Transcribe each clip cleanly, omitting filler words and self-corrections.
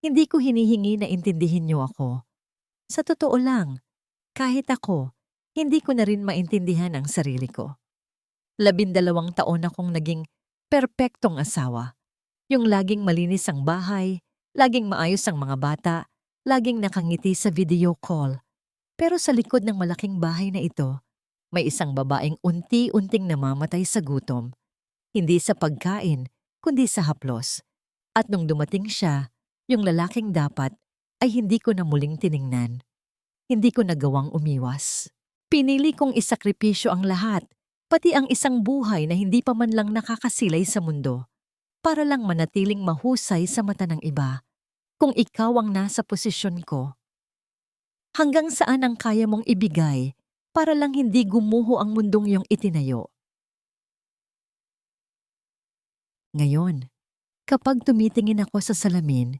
Hindi ko hinihingi na intindihin niyo ako. Sa totoo lang, kahit ako, hindi ko na rin maintindihan ang sarili ko. 12 taon akong naging perpektong asawa. Yung laging malinis ang bahay, laging maayos ang mga bata, laging nakangiti sa video call. Pero sa likod ng malaking bahay na ito, may isang babaeng unti-unting namamatay sa gutom. Hindi sa pagkain, kundi sa haplos. At nung dumating siya, yung lalaking dapat ay hindi ko na muling tiningnan. Hindi ko nagawang umiwas. Pinili kong isakripisyo ang lahat, pati ang isang buhay na hindi pa man lang nakakasilay sa mundo, para lang manatiling mahusay sa mata ng iba. Kung ikaw ang nasa posisyon ko, hanggang saan ang kaya mong ibigay para lang hindi gumuho ang mundong iyong itinayo? Ngayon, kapag tumitingin ako sa salamin,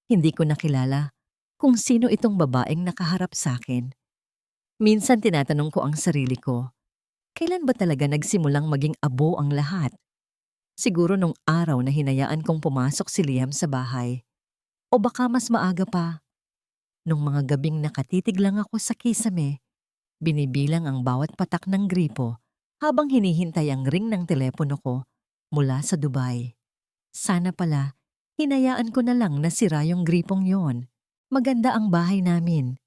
hindi ko nakilala kung sino itong babaeng nakaharap sa akin. Minsan tinatanong ko ang sarili ko, kailan ba talaga nagsimulang maging abo ang lahat? Siguro nung araw na hinayaan kong pumasok si Liam sa bahay. O baka mas maaga pa, nung mga gabing nakatitig lang ako sa kisame, binibilang ang bawat patak ng gripo habang hinihintay ang ring ng telepono ko mula sa Dubai. Sana pala, hinayaan ko na lang na sira yung gripong yon. Maganda ang bahay namin.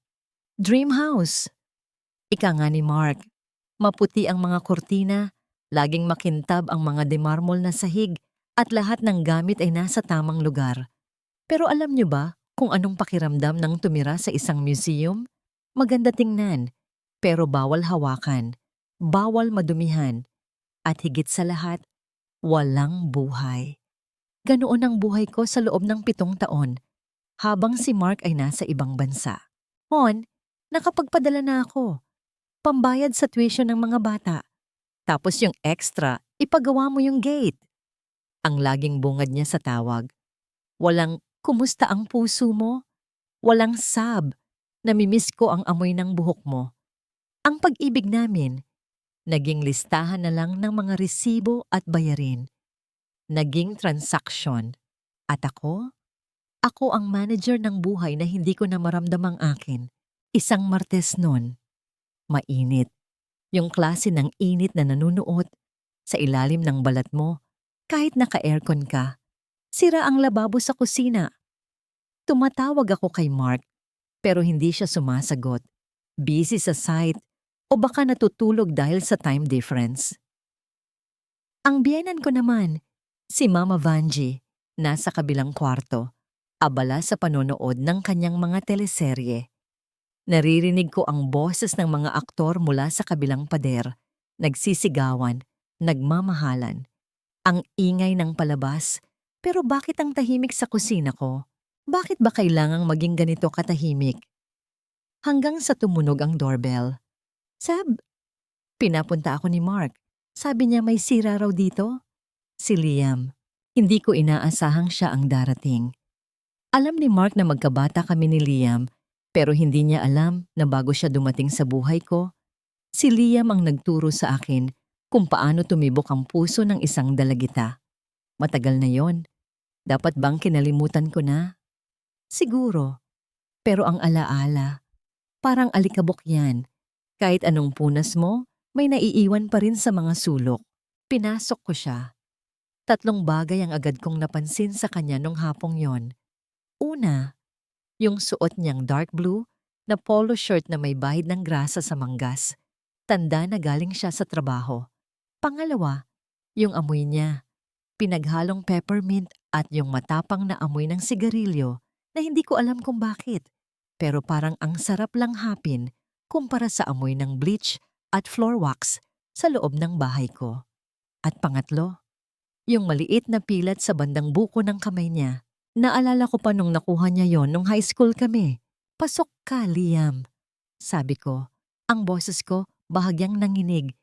Dream house. Ika nga ni Mark, maputi ang mga kurtina, laging makintab ang mga demarmol na sahig at lahat ng gamit ay nasa tamang lugar. Pero alam niyo ba kung anong pakiramdam ng tumira sa isang museum? Maganda tingnan, pero bawal hawakan, bawal madumihan, at higit sa lahat, walang buhay. Ganoon ang buhay ko sa loob ng 7 taon, habang si Mark ay nasa ibang bansa. Hon, nakapagpadala na ako. Pambayad sa tuition ng mga bata. Tapos yung extra, ipagawa mo yung gate. Ang laging bungad niya sa tawag. Walang, kumusta ang puso mo? Walang sab, namimiss ko ang amoy ng buhok mo. Ang pag-ibig namin, naging listahan na lang ng mga resibo at bayarin. Naging transaksyon. At ako ang manager ng buhay na hindi ko na maramdamang akin. Isang Martes nun. Mainit. Yung klase ng init na nanunuot sa ilalim ng balat mo kahit naka-aircon ka. Sira ang lababo sa kusina. Tumatawag ako kay Mark pero hindi siya sumasagot. Busy sa site o baka natutulog dahil sa time difference. Ang biyenan ko naman, si Mama Vanji, nasa kabilang kwarto, abala sa panonood ng kanyang mga teleserye. Naririnig ko ang boses ng mga aktor mula sa kabilang pader, nagsisigawan, nagmamahalan. Ang ingay ng palabas, pero bakit ang tahimik sa kusina ko? Bakit ba kailangang maging ganito katahimik? Hanggang sa tumunog ang doorbell. Sab, pinapunta ako ni Mark. Sabi niya may sira raw dito. Si Liam. Hindi ko inaasahang siya ang darating. Alam ni Mark na magkabata kami ni Liam, pero hindi niya alam na bago siya dumating sa buhay ko, si Liam ang nagturo sa akin kung paano tumibok ang puso ng isang dalagita. Matagal na yon. Dapat bang kinalimutan ko na? Siguro. Pero ang alaala, parang alikabok yan. Kahit anong punas mo, may naiiwan pa rin sa mga sulok. Pinasok ko siya. 3 bagay ang agad kong napansin sa kanya nung hapong yon. Una, yung suot niyang dark blue na polo shirt na may bahid ng grasa sa manggas. Tanda na galing siya sa trabaho. Pangalawa, yung amoy niya. Pinaghalong peppermint at yung matapang na amoy ng sigarilyo na hindi ko alam kung bakit. Pero parang ang sarap lang hapin kumpara sa amoy ng bleach at floor wax sa loob ng bahay ko. At pangatlo, yung maliit na pilat sa bandang buko ng kamay niya. Naalala ko pa nung nakuha niya yon nung high school kami. Pasok ka, Liam. Sabi ko, ang boses ko bahagyang nanginig.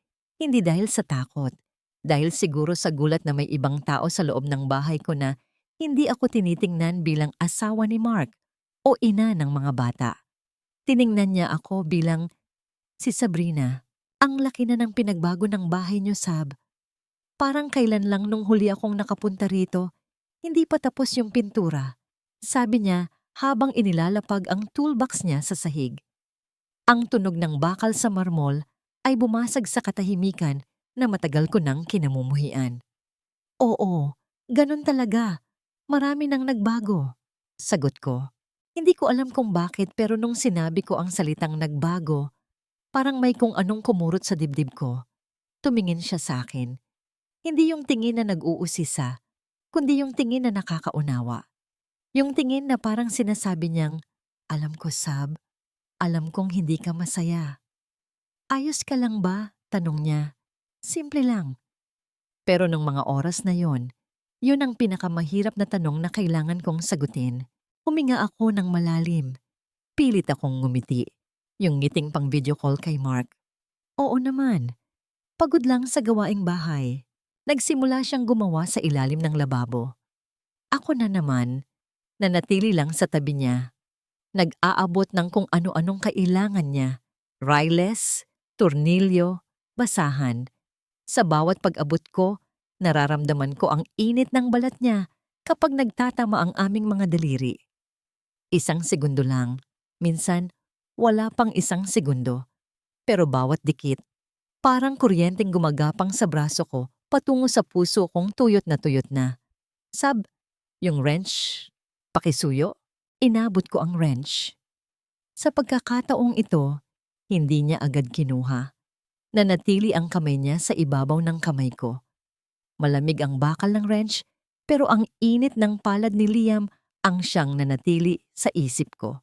Hindi dahil sa takot. Dahil siguro sa gulat na may ibang tao sa loob ng bahay ko na hindi ako tinitingnan bilang asawa ni Mark o ina ng mga bata. Tiningnan niya ako bilang, si Sabrina, ang laki na ng pinagbago ng bahay niyo, Sab. Parang kailan lang nung huli akong nakapunta rito, hindi pa tapos yung pintura. Sabi niya habang inilalapag ang toolbox niya sa sahig. Ang tunog ng bakal sa marmol ay bumasag sa katahimikan na matagal ko nang kinamumuhian. Oo, ganun talaga. Marami nang nagbago. Sagot ko. Hindi ko alam kung bakit pero nung sinabi ko ang salitang nagbago, parang may kung anong kumurot sa dibdib ko. Tumingin siya sa akin. Hindi yung tingin na nag-uusisa, kundi yung tingin na nakakaunawa. Yung tingin na parang sinasabi niyang, alam ko, Sab, alam kong hindi ka masaya. Ayos ka lang ba? Tanong niya. Simple lang. Pero nung mga oras na yon, yun ang pinakamahirap na tanong na kailangan kong sagutin. Huminga ako ng malalim. Pilit akong ngumiti. Yung ngiting pang video call kay Mark. Oo naman. Pagod lang sa gawaing bahay. Nagsimula siyang gumawa sa ilalim ng lababo. Ako na naman, nanatili lang sa tabi niya. Nag-aabot ng kung ano-anong kailangan niya. Riles, tornilyo, basahan. Sa bawat pag-abot ko, nararamdaman ko ang init ng balat niya kapag nagtatama ang aming mga daliri. Isang segundo lang. Minsan, wala pang isang segundo. Pero bawat dikit, parang kuryenteng gumagapang sa braso ko patungo sa puso kong tuyot na tuyot na. Sab, yung wrench, pakisuyo, inabot ko ang wrench. Sa pagkakataong ito, hindi niya agad kinuha. Nanatili ang kamay niya sa ibabaw ng kamay ko. Malamig ang bakal ng wrench, pero ang init ng palad ni Liam ang siyang nanatili sa isip ko.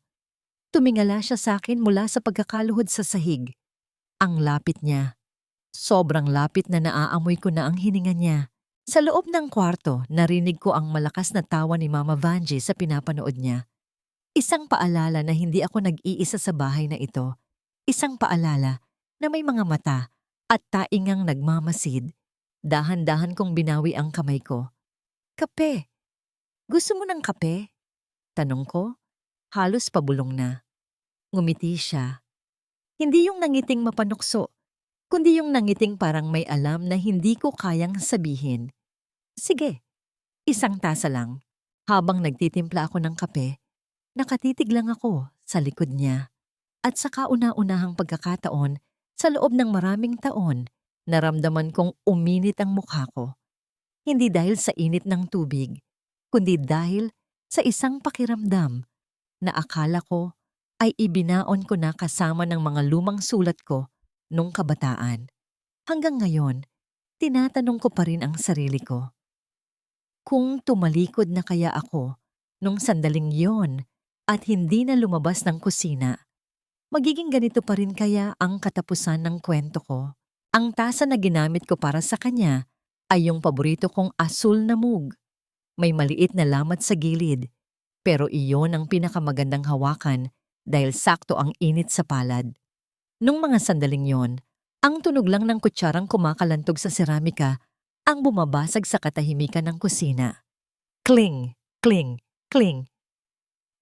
Tumingala siya sa akin mula sa pagkakaluhod sa sahig. Ang lapit niya. Sobrang lapit na naaamoy ko na ang hininga niya. Sa loob ng kwarto, narinig ko ang malakas na tawa ni Mama Vanjie sa pinapanood niya. Isang paalala na hindi ako nag-iisa sa bahay na ito. Isang paalala na may mga mata at taingang nagmamasid. Dahan-dahan kong binawi ang kamay ko. Kape. Gusto mo ng kape? Tanong ko. Halos pabulong na. Ngumiti siya. Hindi yung nangiting mapanukso, kundi yung nangiting parang may alam na hindi ko kayang sabihin. Sige, isang tasa lang. Habang nagtitimpla ako ng kape, nakatitig lang ako sa likod niya. At sa kauna-unahang pagkakataon, sa loob ng maraming taon, naramdaman kong uminit ang mukha ko. Hindi dahil sa init ng tubig, kundi dahil sa isang pakiramdam na akala ko ay ibinaon ko na kasama ng mga lumang sulat ko nung kabataan. Hanggang ngayon, tinatanong ko pa rin ang sarili ko. Kung tumalikod na kaya ako nung sandaling yon at hindi na lumabas ng kusina, magiging ganito pa rin kaya ang katapusan ng kwento ko. Ang tasa na ginamit ko para sa kanya ay yung paborito kong asul na mug. May maliit na lamat sa gilid, pero iyon ang pinakamagandang hawakan dahil sakto ang init sa palad. Nung mga sandaling yon, ang tunog lang ng kutsarang kumakalantog sa seramika ang bumabasag sa katahimikan ng kusina. Kling, kling, kling.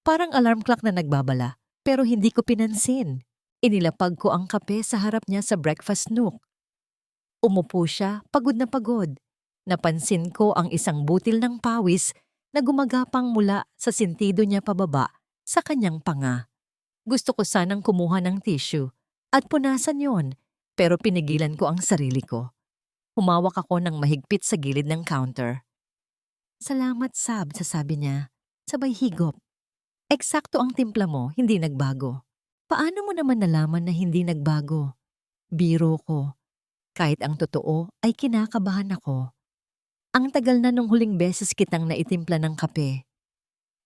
Parang alarm clock na nagbabala, pero hindi ko pinansin. Inilapag ko ang kape sa harap niya sa breakfast nook. Umupo siya, pagod na pagod. Napansin ko ang isang butil ng pawis na gumagapang mula sa sintido niya pababa sa kanyang panga. Gusto ko sanang kumuha ng tissue at punasan yon, pero pinigilan ko ang sarili ko. Humawak ako ng mahigpit sa gilid ng counter. Salamat, Sab, sasabi niya. Sabay higop. Eksakto ang timpla mo, hindi nagbago. Paano mo naman nalaman na hindi nagbago? Biro ko. Kahit ang totoo ay kinakabahan ako. Ang tagal na nung huling beses kitang naitimpla ng kape.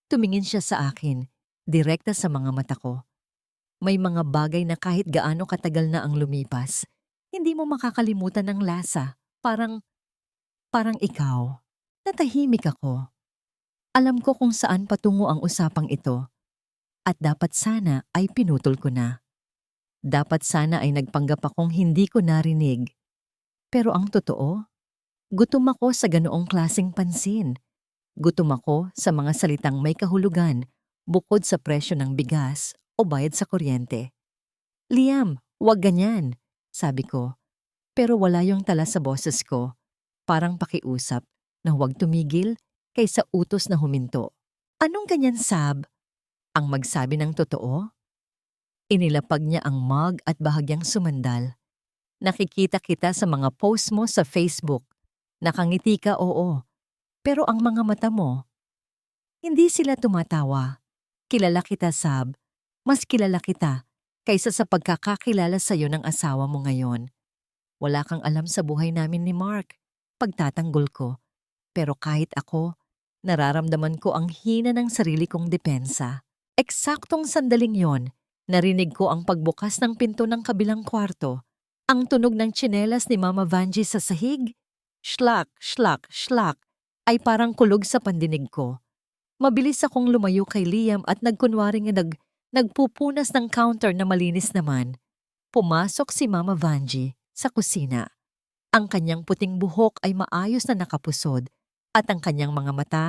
Tumingin siya sa akin, direkta sa mga mata ko. May mga bagay na kahit gaano katagal na ang lumipas, hindi mo makakalimutan ng lasa. Parang ikaw. Natahimik ako. Alam ko kung saan patungo ang usapang ito. At dapat sana ay pinutol ko na. Dapat sana ay nagpanggap akong hindi ko narinig. Pero ang totoo, gutom ako sa ganoong klaseng pansin. Gutom ako sa mga salitang may kahulugan bukod sa presyo ng bigas o bayad sa kuryente. Liam, wag ganyan, sabi ko. Pero wala yung tala sa boses ko. Parang pakiusap na huwag tumigil kaysa utos na huminto. Anong ganyan, Sab? Ang magsabi ng totoo? Inilapag niya ang mug at bahagyang sumandal. Nakikita kita sa mga post mo sa Facebook. Nakangiti ka, oo. Pero ang mga mata mo, hindi sila tumatawa. Kilala kita, Sab. Mas kilala kita kaysa sa pagkakakilala sa'yo ng asawa mo ngayon. Wala kang alam sa buhay namin ni Mark. Pagtatanggol ko. Pero kahit ako, nararamdaman ko ang hina ng sarili kong depensa. Eksaktong sandaling yon, narinig ko ang pagbukas ng pinto ng kabilang kwarto. Ang tunog ng tsinelas ni Mama Vanjie sa sahig. Shlak, shlak, shlak, ay parang kulog sa pandinig ko. Mabilis akong lumayo kay Liam at nagkunwaring nagpupunas ng counter na malinis naman. Pumasok si Mama Vanjie sa kusina. Ang kanyang puting buhok ay maayos na nakapusod at ang kanyang mga mata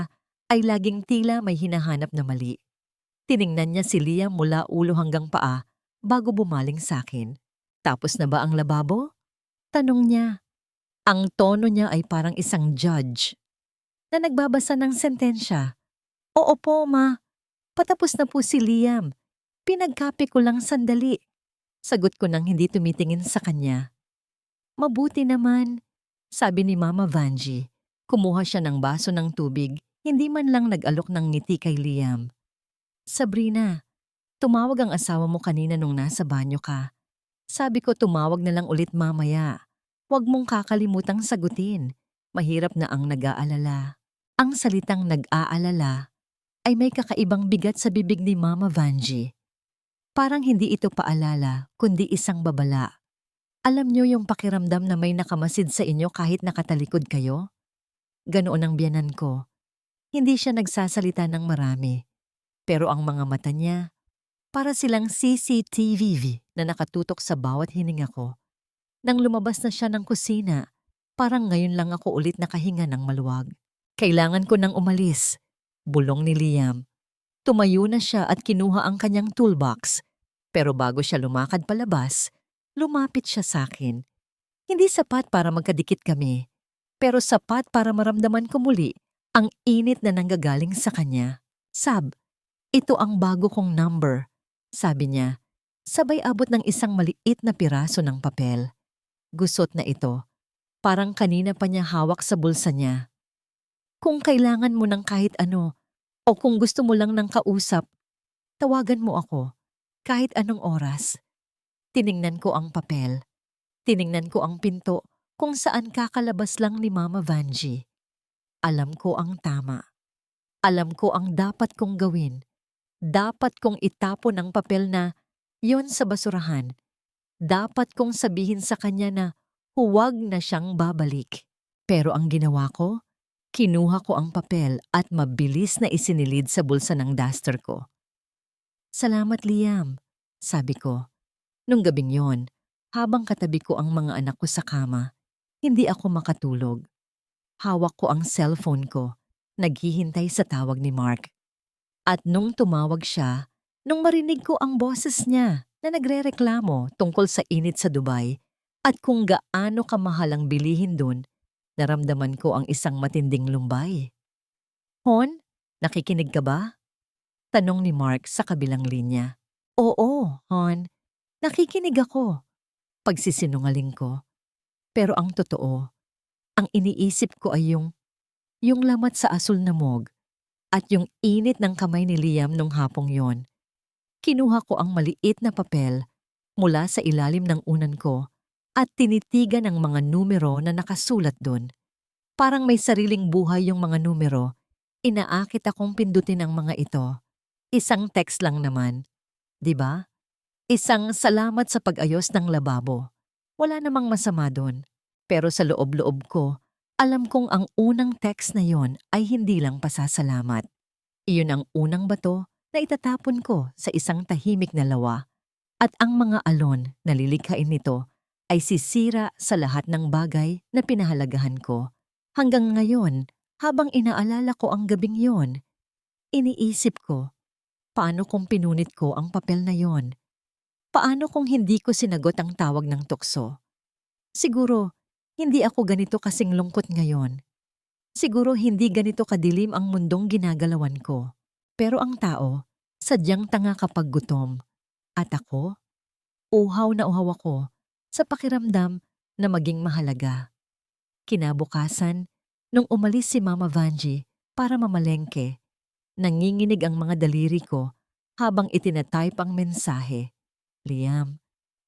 ay laging tila may hinahanap na mali. Tiningnan niya si Liam mula ulo hanggang paa bago bumaling sa akin. Tapos na ba ang lababo? Tanong niya. Ang tono niya ay parang isang judge na nagbabasa ng sentensya. Oo po, ma. Patapos na po si Liam. Pinagkape ko lang sandali. Sagot ko nang hindi tumitingin sa kanya. Mabuti naman, sabi ni Mama Vanjie. Kumuha siya ng baso ng tubig, hindi man lang nag-alok ng ngiti kay Liam. Sabrina, tumawag ang asawa mo kanina nung nasa banyo ka. Sabi ko tumawag na lang ulit mamaya. Huwag mong kakalimutang sagutin. Mahirap na ang nag-aalala. Ang salitang nag-aalala ay may kakaibang bigat sa bibig ni Mama Vanjie. Parang hindi ito paalala, kundi isang babala. Alam niyo yung pakiramdam na may nakamasid sa inyo kahit nakatalikod kayo? Ganoon ang biyanan ko. Hindi siya nagsasalita ng marami. Pero ang mga mata niya, para silang CCTV na nakatutok sa bawat hininga ko. Nang lumabas na siya ng kusina, parang ngayon lang ako ulit nakahinga ng maluwag. Kailangan ko nang umalis. Bulong ni Liam. Tumayo na siya at kinuha ang kanyang toolbox. Pero bago siya lumakad palabas, lumapit siya sa akin. Hindi sapat para magkadikit kami, pero sapat para maramdaman ko muli ang init na nanggagaling sa kanya. Sab, ito ang bago kong number, sabi niya. Sabay abot ng isang maliit na piraso ng papel. Gusot na ito. Parang kanina pa niya hawak sa bulsa niya. Kung kailangan mo ng kahit ano, o kung gusto mo lang ng kausap, tawagan mo ako, kahit anong oras. Tiningnan ko ang papel. Tiningnan ko ang pinto kung saan kakalabas lang ni Mama Vanjie. Alam ko ang tama. Alam ko ang dapat kong gawin. Dapat kong itapon ang papel na yon sa basurahan. Dapat kong sabihin sa kanya na huwag na siyang babalik. Pero ang ginawa ko, kinuha ko ang papel at mabilis na isinilid sa bulsa ng duster ko. Salamat, Liam, sabi ko. Nung gabing yon, habang katabi ko ang mga anak ko sa kama, hindi ako makatulog. Hawak ko ang cellphone ko, naghihintay sa tawag ni Mark. At nung tumawag siya, nung marinig ko ang boses niya na nagrereklamo tungkol sa init sa Dubai at kung gaano kamahal ang bilihin dun, naramdaman ko ang isang matinding lumbay. Hon, nakikinig ka ba? Tanong ni Mark sa kabilang linya. Oo, Hon, nakikinig ako. Pagsisinungaling ko. Pero ang totoo, ang iniisip ko ay yung lamat sa asul na mog at yung init ng kamay ni Liam nung hapong yon. Kinuha ko ang maliit na papel mula sa ilalim ng unan ko at tinitigan ang mga numero na nakasulat dun. Parang may sariling buhay yung mga numero. Inaakit akong pindutin ang mga ito. Isang text lang naman. 'Di ba? Isang salamat sa pag-ayos ng lababo. Wala namang masama dun. Pero sa loob-loob ko, alam kong ang unang text na yon ay hindi lang pasasalamat. Iyon ang unang bato na itatapon ko sa isang tahimik na lawa. At ang mga alon na lilikhain nito ay sisira sa lahat ng bagay na pinahalagahan ko. Hanggang ngayon, habang inaalala ko ang gabing yon, iniisip ko, paano kung pinunit ko ang papel na yon? Paano kung hindi ko sinagot ang tawag ng tukso? Siguro, hindi ako ganito kasing lungkot ngayon. Siguro hindi ganito kadilim ang mundong ginagalawan ko. Pero ang tao, sadyang tanga kapag gutom. At ako, uhaw ako sa pakiramdam na maging mahalaga. Kinabukasan, nung umalis si Mama Vanji para mamalengke, nanginginig ang mga daliri ko habang itinatype ang mensahe. Liam,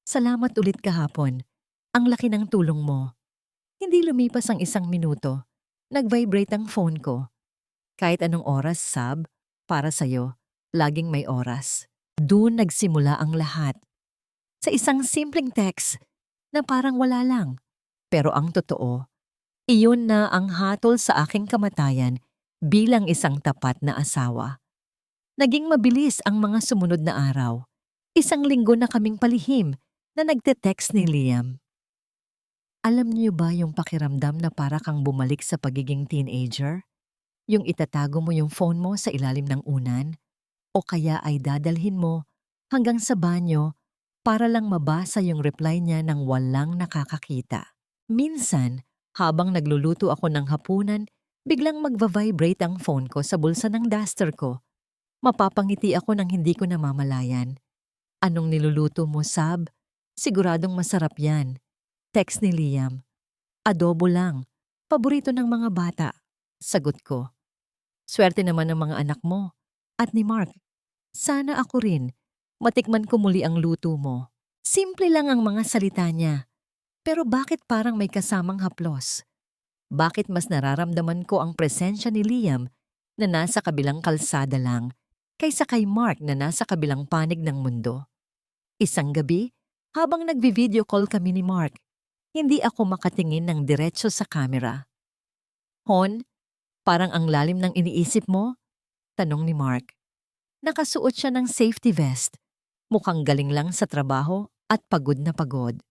salamat ulit kahapon. Ang laki ng tulong mo. Hindi lumipas ang 1 minuto. Nag-vibrate ang phone ko. Kahit anong oras, Sab, para sa'yo, laging may oras. Doon nagsimula ang lahat. Sa isang simpleng text na parang wala lang. Pero ang totoo, iyon na ang hatol sa aking kamatayan bilang isang tapat na asawa. Naging mabilis ang mga sumunod na araw. 1 linggo na kaming palihim na nagte-text ni Liam. Alam niyo ba yung pakiramdam na para kang bumalik sa pagiging teenager? Yung itatago mo yung phone mo sa ilalim ng unan? O kaya ay dadalhin mo hanggang sa banyo para lang mabasa yung reply niya nang walang nakakakita. Minsan, habang nagluluto ako ng hapunan, biglang magva-vibrate ang phone ko sa bulsa ng duster ko. Mapapangiti ako nang hindi ko namamalayan. Anong niluluto mo, Sab? Siguradong masarap yan. Text ni Liam. Adobo lang. Paborito ng mga bata. Sagot ko. Swerte naman ng mga anak mo. At ni Mark. Sana ako rin. Matikman ko muli ang luto mo. Simple lang ang mga salita niya. Pero bakit parang may kasamang haplos? Bakit mas nararamdaman ko ang presensya ni Liam na nasa kabilang kalsada lang kaysa kay Mark na nasa kabilang panig ng mundo? Isang gabi, habang nagvi-video call kami ni Mark, hindi ako makatingin ng diretso sa camera. Hon, parang ang lalim ng iniisip mo? Tanong ni Mark. Nakasuot siya ng safety vest. Mukhang galing lang sa trabaho at pagod na pagod.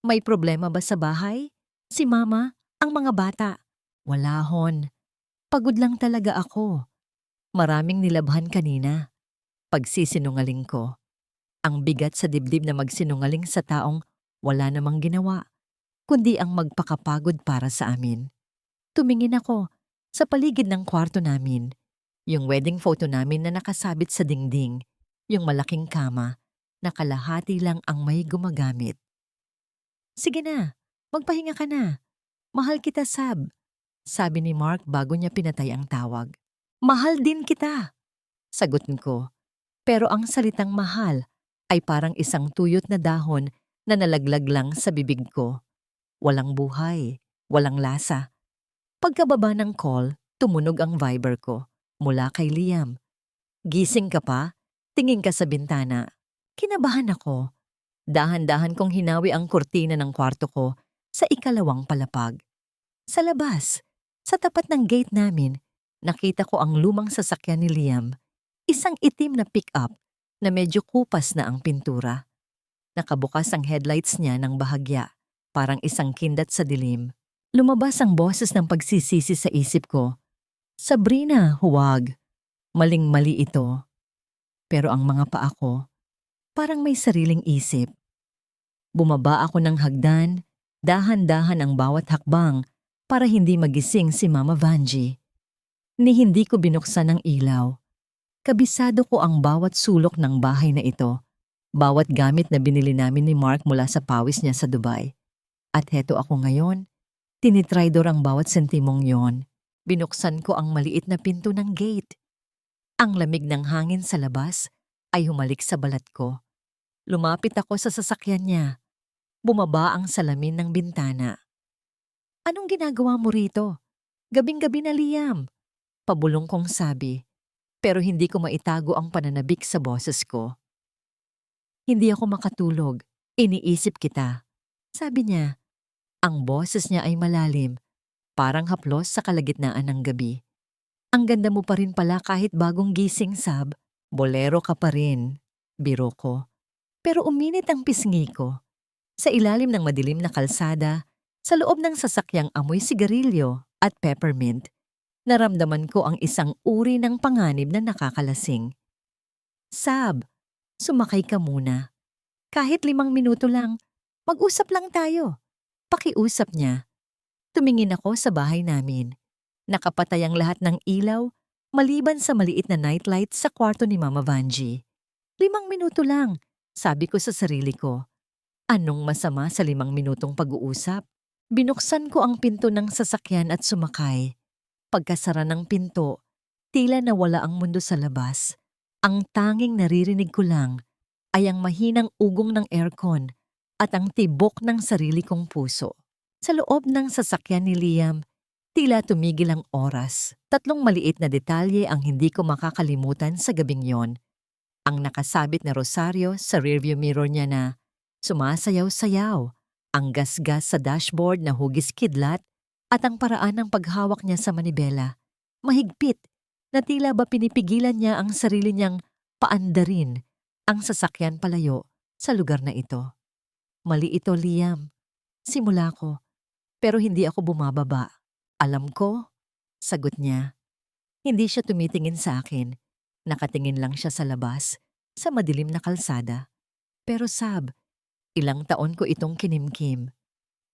May problema ba sa bahay? Si Mama, ang mga bata. Wala, Hon. Pagod lang talaga ako. Maraming nilabhan kanina. Pagsisinungaling ko. Ang bigat sa dibdib na magsinungaling sa taong wala namang ginawa, kundi ang magpakapagod para sa amin. Tumingin ako sa paligid ng kwarto namin. Yung wedding photo namin na nakasabit sa dingding. Yung malaking kama na kalahati lang ang may gumagamit. Sige na, magpahinga ka na. Mahal kita, Sab. Sabi ni Mark bago niya pinatay ang tawag. Mahal din kita. Sagot ko. Pero ang salitang mahal ay parang isang tuyot na dahon na nalaglag lang sa bibig ko. Walang buhay, walang lasa. Pagkababa ng call, tumunog ang Viber ko mula kay Liam. Gising ka pa? Tingin ka sa bintana. Kinabahan ako. Dahan-dahan kong hinawi ang kurtina ng kwarto ko sa 2 palapag. Sa labas, sa tapat ng gate namin, nakita ko ang lumang sasakyan ni Liam. Isang itim na pick-up na medyo kupas na ang pintura. Nakabukas ang headlights niya ng bahagya, parang isang kindat sa dilim. Lumabas ang boses ng pagsisisi sa isip ko. Sabrina, huwag. Maling-mali ito. Pero ang mga paa ko, parang may sariling isip. Bumaba ako ng hagdan, dahan-dahan ang bawat hakbang para hindi magising si Mama Vanji. Ni hindi ko binuksan ang ilaw. Kabisado ko ang bawat sulok ng bahay na ito, bawat gamit na binili namin ni Mark mula sa pawis niya sa Dubai. At heto ako ngayon, tinitraydor ang bawat sentimong yon. Binuksan ko ang maliit na pinto ng gate. Ang lamig ng hangin sa labas ay humalik sa balat ko. Lumapit ako sa sasakyan niya. Bumaba ang salamin ng bintana. Anong ginagawa mo rito? Gabing-gabi na, Liam. Pabulong kong sabi, pero hindi ko maitago ang pananabik sa boses ko. Hindi ako makatulog. Iniisip kita. Sabi niya. Ang boses niya ay malalim, parang haplos sa kalagitnaan ng gabi. Ang ganda mo pa rin pala kahit bagong gising, Sab. Bolero ka pa rin. Biro ko. Pero uminit ang pisngi ko. Sa ilalim ng madilim na kalsada, sa loob ng sasakyang amoy sigarilyo at peppermint, naramdaman ko ang isang uri ng panganib na nakakalasing. Sab, sumakay ka muna. Kahit 5 minuto lang, mag-usap lang tayo. Pakiusap niya. Tumingin ako sa bahay namin. Nakapatay ang lahat ng ilaw Maliban sa maliit na nightlight sa kwarto ni Mama Vanji. 5 minuto lang, sabi ko sa sarili ko. Anong masama sa 5 minutong pag-uusap? Binuksan ko ang pinto ng sasakyan at sumakay. Pagkasara ng pinto, tila nawala ang mundo sa labas. Ang tanging naririnig ko lang ay ang mahinang ugong ng aircon at ang tibok ng sarili kong puso. Sa loob ng sasakyan ni Liam, tila tumigil ang oras. 3 maliit na detalye ang hindi ko makakalimutan sa gabing yon. Ang nakasabit na rosaryo sa rearview mirror niya na sumasayaw-sayaw, ang gasgas sa dashboard na hugis kidlat at ang paraan ng paghawak niya sa manibela. Mahigpit na tila ba pinipigilan niya ang sarili niyang paandarin ang sasakyan palayo sa lugar na ito. Mali ito, Liam. Simula ko, pero hindi ako bumababa. Alam ko, sagot niya. Hindi siya tumitingin sa akin. Nakatingin lang siya sa labas, sa madilim na kalsada. Pero Sab, ilang taon ko itong kinimkim.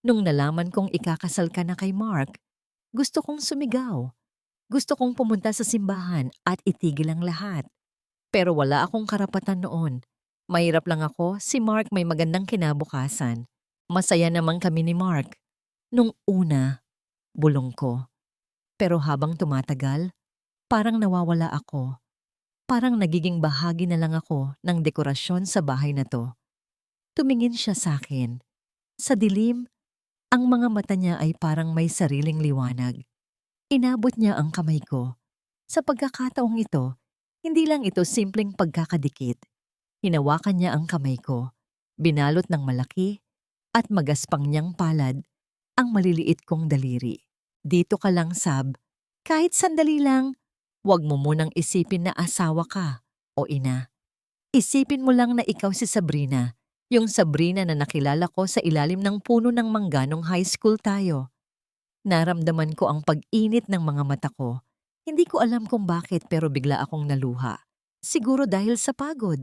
Nung nalaman kong ikakasal ka na kay Mark, gusto kong sumigaw. Gusto kong pumunta sa simbahan at itigil ang lahat. Pero wala akong karapatan noon. Mahirap lang ako, si Mark may magandang kinabukasan. Masaya naman kami ni Mark. Nung una, bulong ko. Pero habang tumatagal, parang nawawala ako. Parang nagiging bahagi na lang ako ng dekorasyon sa bahay na to. Tumingin siya sa akin. Sa dilim, ang mga mata niya ay parang may sariling liwanag. Inabot niya ang kamay ko. Sa pagkakataong ito, hindi lang ito simpleng pagkakadikit. Hinawakan niya ang kamay ko, binalot ng malaki at magaspang niyang palad ang maliliit kong daliri. Dito ka lang, Sab. Kahit sandali lang, huwag mo munang isipin na asawa ka o ina. Isipin mo lang na ikaw si Sabrina, yung Sabrina na nakilala ko sa ilalim ng puno ng mangga nung high school tayo. Naramdaman ko ang pag-init ng mga mata ko. Hindi ko alam kung bakit pero bigla akong naluha. Siguro dahil sa pagod.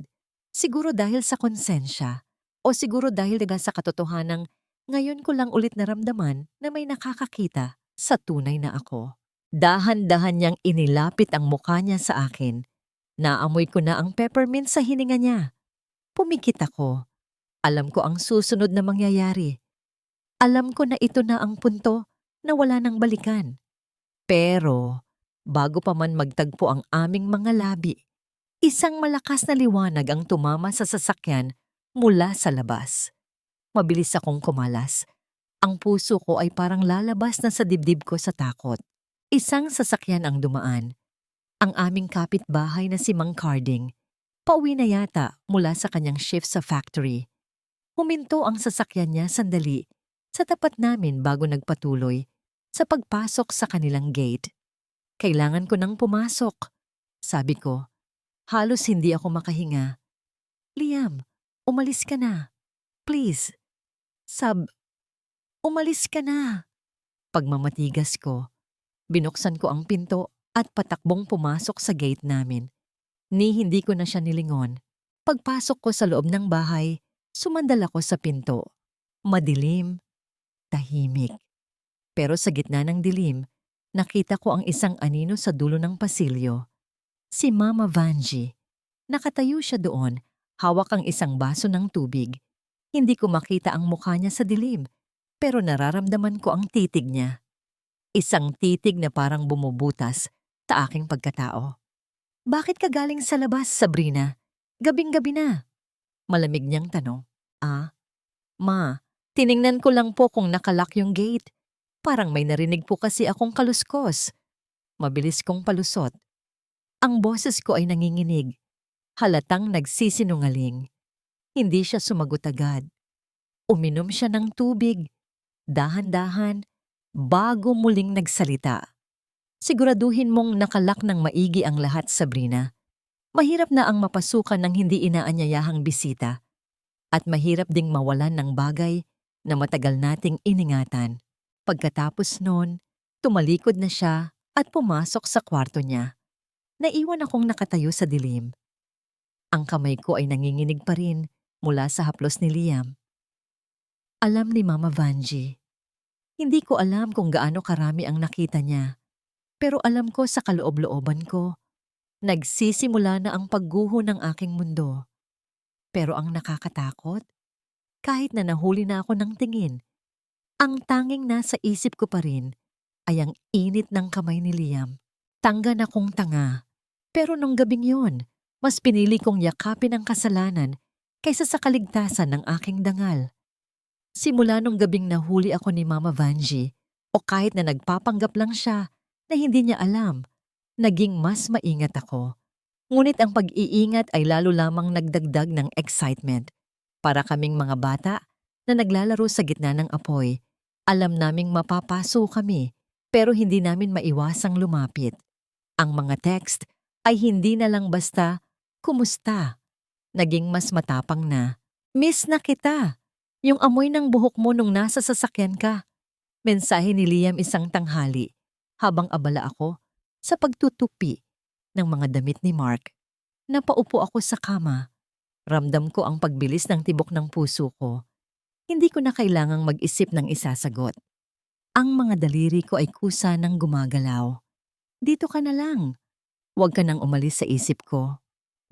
Siguro dahil sa konsensya. O siguro dahil sa katotohanang ngayon ko lang ulit naramdaman na may nakakakita sa tunay na ako. Dahan-dahan niyang inilapit ang mukha niya sa akin. Naamoy ko na ang peppermint sa hininga niya. Pumikit ako. Alam ko ang susunod na mangyayari. Alam ko na ito na ang punto na wala nang balikan. Pero, bago pa man magtagpo ang aming mga labi, isang malakas na liwanag ang tumama sa sasakyan mula sa labas. Mabilis akong kumalas. Ang puso ko ay parang lalabas na sa dibdib ko sa takot. Isang sasakyan ang dumaan. Ang aming kapitbahay na si Mang Carding. Pauwi na yata mula sa kanyang shift sa factory. Huminto ang sasakyan niya sandali sa tapat namin bago nagpatuloy sa pagpasok sa kanilang gate. Kailangan ko nang pumasok, sabi ko. Halos hindi ako makahinga. Liam, umalis ka na. Please. Sab, umalis ka na. Pagmamatigas ko, binuksan ko ang pinto at patakbong pumasok sa gate namin. Hindi ko na siya nilingon. Pagpasok ko sa loob ng bahay, sumandal ako sa pinto. Madilim, tahimik. Pero sa gitna ng dilim, nakita ko ang isang anino sa dulo ng pasilyo. Si Mama Vanji. Nakatayo siya doon, hawak ang isang baso ng tubig. Hindi ko makita ang mukha niya sa dilim, pero nararamdaman ko ang titig niya. Isang titig na parang bumubutas sa aking pagkatao. Bakit ka galing sa labas, Sabrina? Gabing-gabi na. Malamig niyang tanong. Ma, tiningnan ko lang po kung nakalock yung gate. Parang may narinig po kasi akong kaluskos. Mabilis kong palusot. Ang boses ko ay nanginginig. Halatang nagsisinungaling. Hindi siya sumagot agad. Uminom siya ng tubig. Dahan-dahan, bago muling nagsalita. Siguraduhin mong nakalak ng maigi ang lahat, Sabrina. Mahirap na ang mapasukan ng hindi inaanyayahang bisita. At mahirap ding mawalan ng bagay na matagal nating iningatan. Pagkatapos noon, tumalikod na siya at pumasok sa kwarto niya. Naiwan akong nakatayo sa dilim. Ang kamay ko ay nanginginig pa rin mula sa haplos ni Liam. Alam ni Mama Vanji. Hindi ko alam kung gaano karami ang nakita niya. Pero alam ko sa kaloob-looban ko, nagsisimula na ang pagguho ng aking mundo. Pero ang nakakatakot, kahit na nahuli na ako ng tingin, ang tanging nasa isip ko pa rin ay ang init ng kamay ni Liam. Tangga na kong tanga. Pero nung gabing yon, mas pinili kong yakapin ang kasalanan kaysa sa kaligtasan ng aking dangal. Simula nung gabing nahuli ako ni Mama Vanjie, o kahit na nagpapanggap lang siya na hindi niya alam, naging mas maingat ako. Ngunit ang pag-iingat ay lalo lamang nagdagdag ng excitement. Para kaming mga bata na naglalaro sa gitna ng apoy, alam naming mapapaso kami pero hindi namin maiwasang lumapit. Ang mga text ay hindi na lang basta, "Kumusta?" Naging mas matapang na, "Miss na kita." Yung amoy ng buhok mo nung nasa sasakyan ka. Mensahe ni Liam isang tanghali habang abala ako sa pagtutupi ng mga damit ni Mark. Napaupo ako sa kama. Ramdam ko ang pagbilis ng tibok ng puso ko. Hindi ko na kailangang mag-isip ng isasagot. Ang mga daliri ko ay kusa ng gumagalaw. "Dito ka na lang. Huwag ka nang umalis sa isip ko."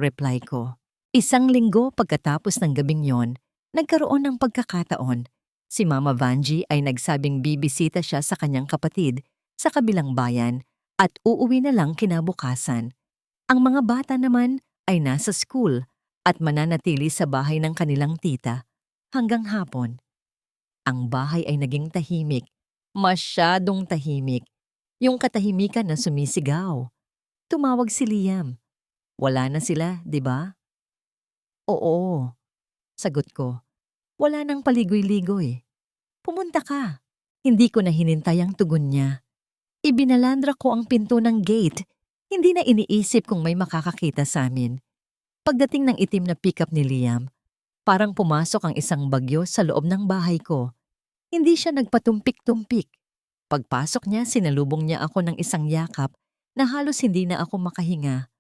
Reply ko. 1 linggo pagkatapos ng gabing yon, nagkaroon ng pagkakataon. Si Mama Vanjie ay nagsabing bibisita siya sa kanyang kapatid sa kabilang bayan at uuwi na lang kinabukasan. Ang mga bata naman ay nasa school at mananatili sa bahay ng kanilang tita hanggang hapon. Ang bahay ay naging tahimik, masyadong tahimik. Yung katahimikan na sumisigaw. Tumawag si Liam. "Wala na sila, di ba?" "Oo," sagot ko. "Wala nang paligoy-ligoy. Pumunta ka." Hindi ko na hinintay ang tugon niya. Ibinalandra ko ang pinto ng gate. Hindi na iniisip kung may makakakita sa amin. Pagdating ng itim na pickup ni Liam, parang pumasok ang isang bagyo sa loob ng bahay ko. Hindi siya nagpatumpik-tumpik. Pagpasok niya, sinalubong niya ako ng isang yakap na halos hindi na ako makahinga.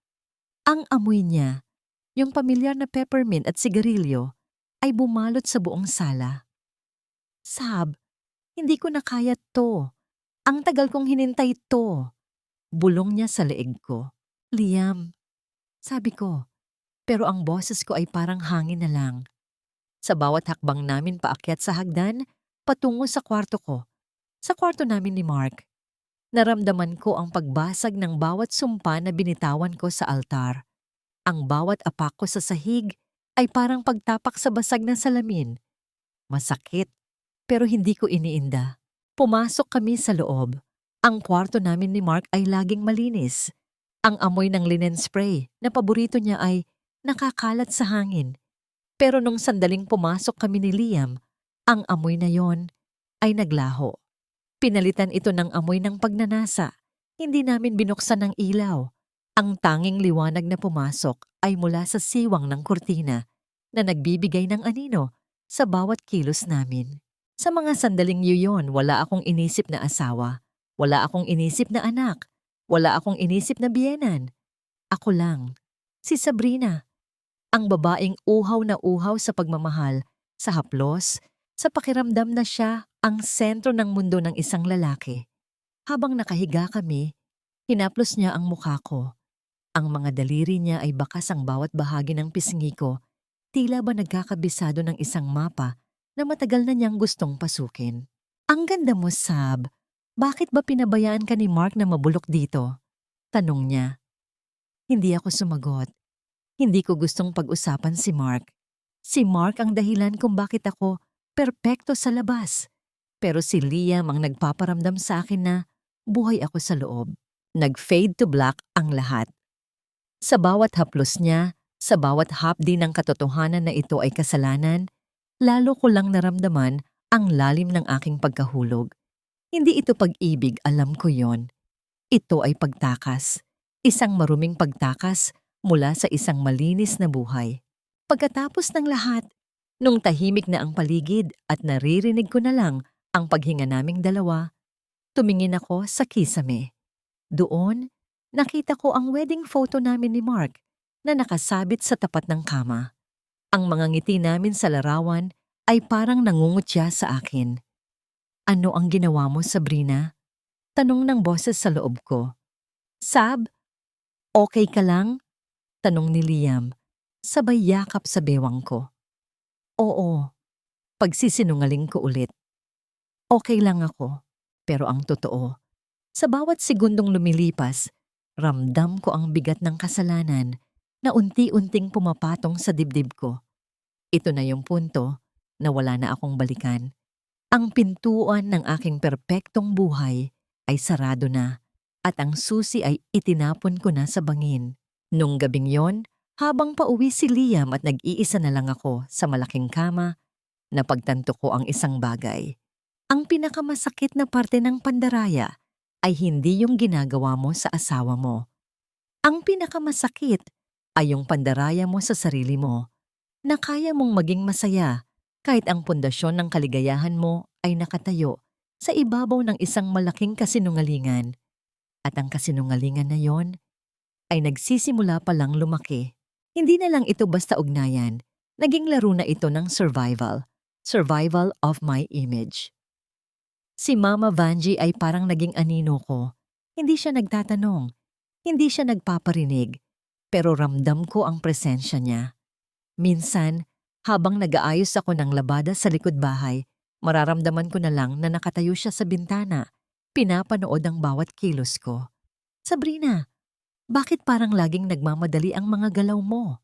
Ang amoy niya, yung pamilyar na peppermint at sigarilyo, ay bumalot sa buong sala. "Sab, hindi ko na kaya to. Ang tagal kong hinintay to." Bulong niya sa leeg ko. "Liam," sabi ko, pero ang boses ko ay parang hangin na lang. Sa bawat hakbang namin paakyat sa hagdan, patungo sa kwarto ko, sa kwarto namin ni Mark, naramdaman ko ang pagbasag ng bawat sumpa na binitawan ko sa altar. Ang bawat apak ko sa sahig ay parang pagtapak sa basag ng salamin. Masakit, pero hindi ko iniinda. Pumasok kami sa loob. Ang kwarto namin ni Mark ay laging malinis. Ang amoy ng linen spray na paborito niya ay nakakalat sa hangin. Pero nung sandaling pumasok kami ni Liam, ang amoy na yon ay naglaho. Pinalitan ito ng amoy ng pagnanasa. Hindi namin binuksan ng ilaw. Ang tanging liwanag na pumasok ay mula sa siwang ng kurtina na nagbibigay ng anino sa bawat kilos namin. Sa mga sandaling yun, wala akong inisip na asawa. Wala akong inisip na anak. Wala akong inisip na biyenan. Ako lang, si Sabrina. Ang babaeng uhaw na uhaw sa pagmamahal, sa haplos, sa pakiramdam na siya ang sentro ng mundo ng isang lalaki. Habang nakahiga kami, hinaplos niya ang mukha ko. Ang mga daliri niya ay bakas ang bawat bahagi ng pisngi ko, tila ba nagkakabisado ng isang mapa na matagal na niyang gustong pasukin. "Ang ganda mo, Sab. Bakit ba pinabayaan ka ni Mark na mabulok dito?" Tanong niya. Hindi ako sumagot. Hindi ko gustong pag-usapan si Mark. Si Mark ang dahilan kung bakit ako perpekto sa labas. Pero si Liam ang nagpaparamdam sa akin na buhay ako sa loob. Nag-fade to black ang lahat. Sa bawat haplos niya, sa bawat hapdi ng katotohanan na ito ay kasalanan, lalo ko lang naramdaman ang lalim ng aking pagkahulog. Hindi ito pag-ibig, alam ko yon. Ito ay pagtakas. Isang maruming pagtakas mula sa isang malinis na buhay. Pagkatapos ng lahat, nung tahimik na ang paligid at naririnig ko na lang ang paghinga naming dalawa, tumingin ako sa kisame. Doon, nakita ko ang wedding photo namin ni Mark na nakasabit sa tapat ng kama. Ang mga ngiti namin sa larawan ay parang nangungutya sa akin. "Ano ang ginawa mo, Sabrina?" Tanong ng boses sa loob ko. Sab, okay ka lang? Tanong ni Liam, sabay yakap sa bewang ko. Oo, pagsisinungaling ko ulit. Okay lang ako, pero ang totoo, sa bawat segundong lumilipas, ramdam ko ang bigat ng kasalanan na unti-unting pumapatong sa dibdib ko. Ito na yung punto na wala na akong balikan. Ang pintuan ng aking perpektong buhay ay sarado na at ang susi ay itinapon ko na sa bangin. Nung gabing yon, habang pauwi si Liam at nag-iisa na lang ako sa malaking kama, napagtanto ko ang isang bagay. Ang pinakamasakit na parte ng pandaraya ay hindi yung ginagawa mo sa asawa mo. Ang pinakamasakit ay yung pandaraya mo sa sarili mo na kaya mong maging masaya kahit ang pundasyon ng kaligayahan mo ay nakatayo sa ibabaw ng isang malaking kasinungalingan. At ang kasinungalingan na yon ay nagsisimula pa lang lumaki. Hindi na lang ito basta ugnayan, naging laro na ito ng survival. Survival of my image. Si Mama Vanjie ay parang naging anino ko. Hindi siya nagtatanong, hindi siya nagpaparinig, pero ramdam ko ang presensya niya. Minsan, habang nag-aayos ako ng labada sa likod bahay, mararamdaman ko na lang na nakatayo siya sa bintana, pinapanood ang bawat kilos ko. Sabrina, bakit parang laging nagmamadali ang mga galaw mo?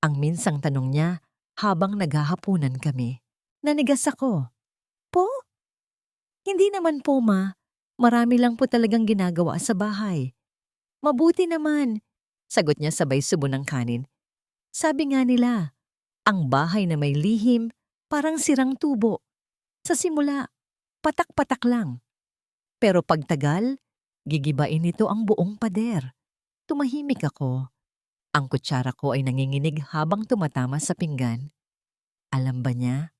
Ang minsang tanong niya habang naghahapunan kami. Nanigas ako. Po? Hindi naman po, ma. Marami lang po talagang ginagawa sa bahay. Mabuti naman, sagot niya sabay subo ng kanin. Sabi nga nila, ang bahay na may lihim parang sirang tubo. Sa simula, patak-patak lang. Pero pagtagal, gigibain nito ang buong pader. Tumahimik ako. Ang kutsara ko ay nanginginig habang tumatama sa pinggan. Alam ba niya?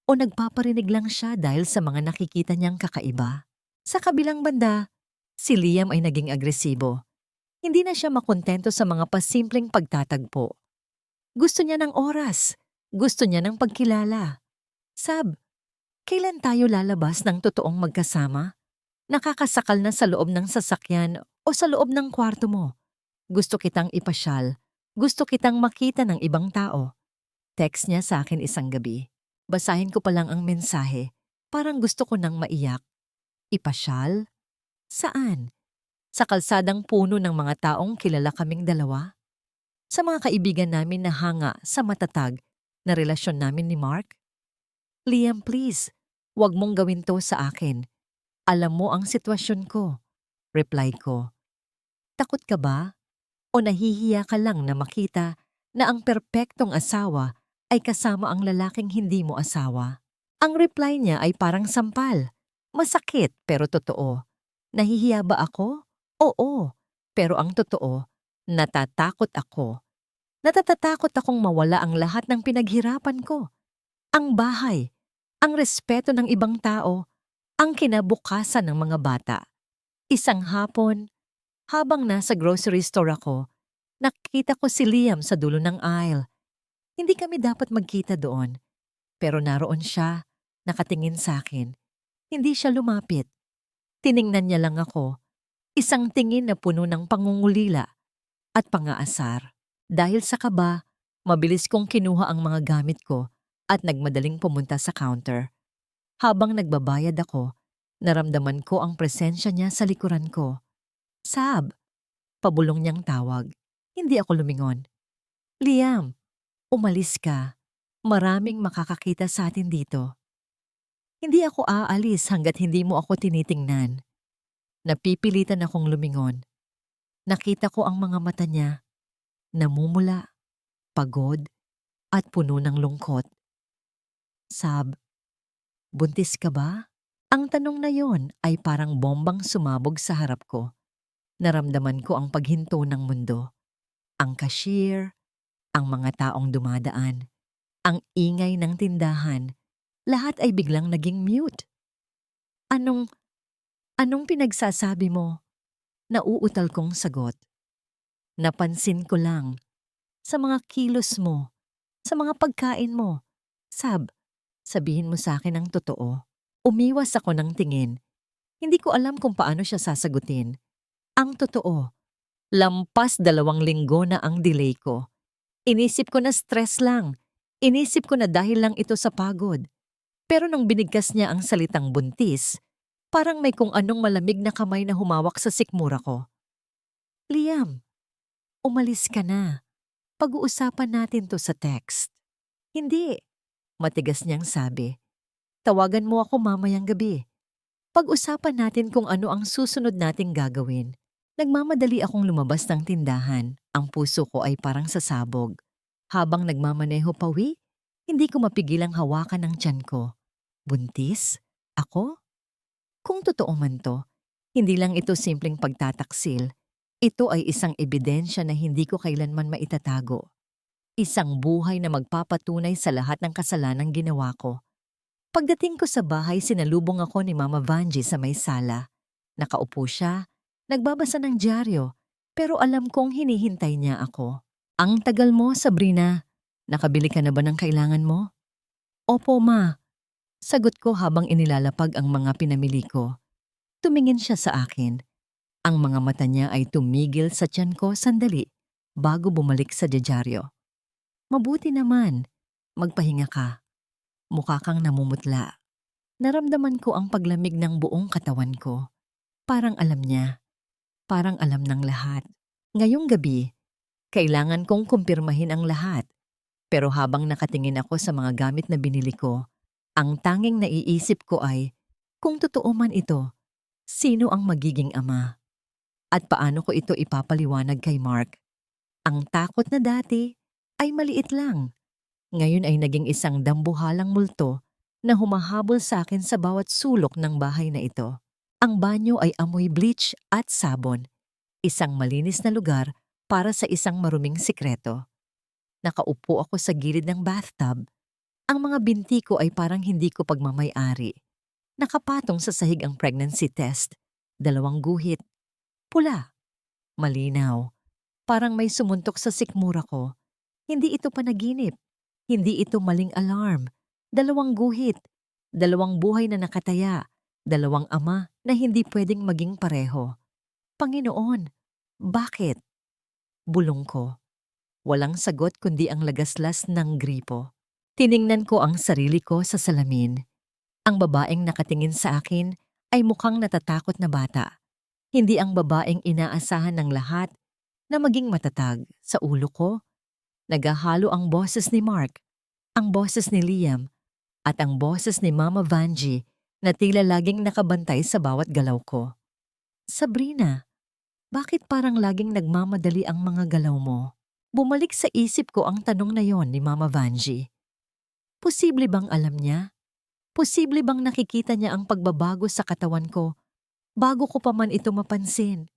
O nagpaparinig lang siya dahil sa mga nakikita niyang kakaiba? Sa kabilang banda, si Liam ay naging agresibo. Hindi na siya makontento sa mga pasimpleng pagtatagpo. Gusto niya ng oras. Gusto niya ng pagkilala. Sab, kailan tayo lalabas ng totoong magkasama? Nakakasakal na sa loob ng sasakyan o sa loob ng kwarto mo. Gusto kitang ipasyal. Gusto kitang makita ng ibang tao. Text niya sa akin isang gabi. Basahin ko pa lang ang mensahe. Parang gusto ko nang maiyak. Ipasyal? Saan? Sa kalsadang puno ng mga taong kilala kaming dalawa? Sa mga kaibigan namin na hanga sa matatag na relasyon namin ni Mark? Liam, please, wag mong gawin to sa akin. Alam mo ang sitwasyon ko. Reply ko. Takot ka ba? O nahihiya ka lang na makita na ang perpektong asawa ay kasama ang lalaking hindi mo asawa? Ang reply niya ay parang sampal. Masakit pero totoo. Nahihiya ba ako? Oo. Pero ang totoo, natatakot ako. Natatatakot akong mawala ang lahat ng pinaghirapan ko. Ang bahay, ang respeto ng ibang tao, ang kinabukasan ng mga bata. Isang hapon, habang nasa grocery store ako, nakita ko si Liam sa dulo ng aisle. Hindi kami dapat magkita doon. Pero naroon siya, nakatingin sa akin. Hindi siya lumapit. Tiningnan niya lang ako. Isang tingin na puno ng pangungulila at pangaasar. Dahil sa kaba, mabilis kong kinuha ang mga gamit ko at nagmadaling pumunta sa counter. Habang nagbabayad ako, naramdaman ko ang presensya niya sa likuran ko. Sab, pabulong niyang tawag. Hindi ako lumingon. Liam, umalis ka. Maraming makakakita sa atin dito. Hindi ako aalis hanggat hindi mo ako tinitingnan. Napipilitan akong lumingon. Nakita ko ang mga mata niya. Namumula, pagod, at puno ng lungkot. Sab, buntis ka ba? Ang tanong na yon ay parang bombang sumabog sa harap ko. Naramdaman ko ang paghinto ng mundo. Ang cashier, ang mga taong dumadaan, ang ingay ng tindahan, lahat ay biglang naging mute. Anong pinagsasabi mo? Nauutal kong sagot. Napansin ko lang, sa mga kilos mo, sa mga pagkain mo. Sab, sabihin mo sa akin ang totoo. Umiwas ako ng tingin. Hindi ko alam kung paano siya sasagutin. Ang totoo, lampas 2 linggo na ang delay ko. Inisip ko na stress lang. Inisip ko na dahil lang ito sa pagod. Pero nung binigkas niya ang salitang buntis, parang may kung anong malamig na kamay na humawak sa sikmura ko. Liam, umalis ka na. Pag-uusapan natin to sa text. Hindi, matigas niyang sabi. Tawagan mo ako mamayang gabi. Pag-usapan natin kung ano ang susunod nating gagawin. Nagmamadali akong lumabas ng tindahan. Ang puso ko ay parang sasabog. Habang nagmamaneho pawi, hindi ko mapigilang hawakan ang tiyan ko. Buntis? Ako? Kung totoo man to, hindi lang ito simpleng pagtataksil. Ito ay isang ebidensya na hindi ko kailanman maitatago. Isang buhay na magpapatunay sa lahat ng kasalanang ginawa ko. Pagdating ko sa bahay, sinalubong ako ni Mama Vanji sa may sala. Nakaupo siya, nagbabasa ng dyaryo, pero alam kong hinihintay niya ako. Ang tagal mo, Sabrina. Nakabili ka na ba ng kailangan mo? Opo, Ma. Sagot ko habang inilalapag ang mga pinamili ko. Tumingin siya sa akin. Ang mga mata niya ay tumigil sa tiyan ko sandali bago bumalik sa dyaryo. Mabuti naman. Magpahinga ka. Mukha kang namumutla. Naramdaman ko ang paglamig ng buong katawan ko. Parang alam niya. Parang alam ng lahat. Ngayong gabi, kailangan kong kumpirmahin ang lahat. Pero habang nakatingin ako sa mga gamit na binili ko, ang tanging naiisip ko ay, kung totoo man ito, sino ang magiging ama? At paano ko ito ipapaliwanag kay Mark? Ang takot na dati ay maliit lang. Ngayon ay naging isang dambuhalang multo na humahabol sa akin sa bawat sulok ng bahay na ito. Ang banyo ay amoy bleach at sabon. Isang malinis na lugar para sa isang maruming sikreto. Nakaupo ako sa gilid ng bathtub. Ang mga binti ko ay parang hindi ko pagmamay-ari. Nakapatong sa sahig ang pregnancy test. 2 guhit. Pula. Malinaw. Parang may sumuntok sa sikmura ko. Hindi ito panaginip. Hindi ito maling alarm. 2 guhit. 2 buhay na nakataya. 2 ama na hindi pwedeng maging pareho. Panginoon, bakit? Bulong ko. Walang sagot kundi ang lagaslas ng gripo. Tiningnan ko ang sarili ko sa salamin. Ang babaeng nakatingin sa akin ay mukhang natatakot na bata. Hindi ang babaeng inaasahan ng lahat na maging matatag. Sa ulo ko, naghahalo ang boses ni Mark, ang boses ni Liam, at ang boses ni Mama Vanji na tila laging nakabantay sa bawat galaw ko. Sabrina, bakit parang laging nagmamadali ang mga galaw mo? Bumalik sa isip ko ang tanong na yon ni Mama Vanji. Posible bang alam niya? Posible bang nakikita niya ang pagbabago sa katawan ko bago ko pa man ito mapansin?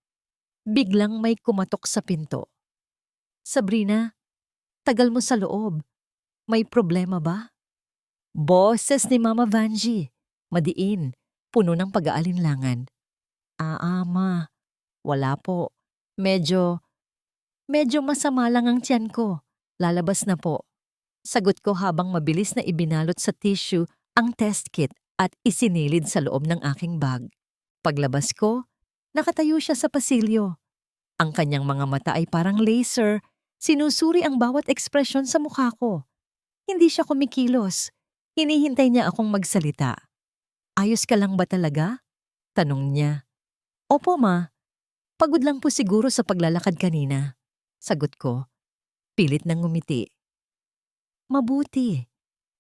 Biglang may kumatok sa pinto. Sabrina, tagal mo sa loob. May problema ba? Boses ni Mama Vanji. Madiin, puno ng pag-aalinlangan. Ma. Wala po. Medyo masama lang ang tiyan ko. Lalabas na po. Sagot ko habang mabilis na ibinalot sa tissue ang test kit at isinilid sa loob ng aking bag. Paglabas ko, nakatayo siya sa pasilyo. Ang kanyang mga mata ay parang laser. Sinusuri ang bawat ekspresyon sa mukha ko. Hindi siya kumikilos. Hinihintay niya akong magsalita. Ayos ka lang ba talaga? Tanong niya. Opo, Ma. Pagod lang po siguro sa paglalakad kanina. Sagot ko. Pilit nang ngumiti. Mabuti.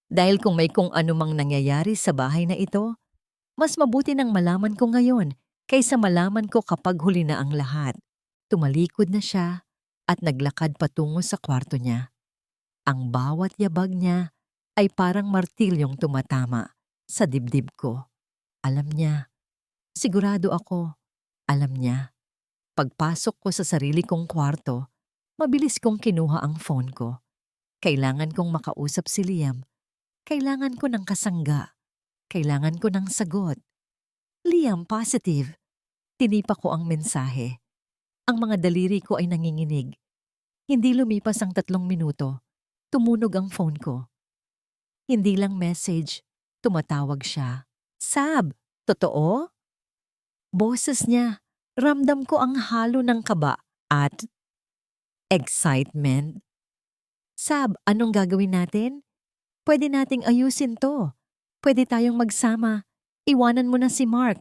Dahil kung may kung anumang nangyayari sa bahay na ito, mas mabuti nang malaman ko ngayon kaysa malaman ko kapag huli na ang lahat. Tumalikod na siya at naglakad patungo sa kwarto niya. Ang bawat yabag niya ay parang martilyong tumatama sa dibdib ko. Alam niya. Sigurado ako. Alam niya. Pagpasok ko sa sarili kong kwarto, mabilis kong kinuha ang phone ko. Kailangan kong makausap si Liam. Kailangan ko ng kasangga. Kailangan ko ng sagot. Liam, positive. Tinipa ko ang mensahe. Ang mga daliri ko ay nanginginig. Hindi lumipas ang 3 minuto. Tumunog ang phone ko. Hindi lang message. Tumatawag siya. Sab, totoo? Boses niya, ramdam ko ang halo ng kaba at excitement. Sab, anong gagawin natin? Pwede nating ayusin to. Pwede tayong magsama. Iwanan mo na si Mark.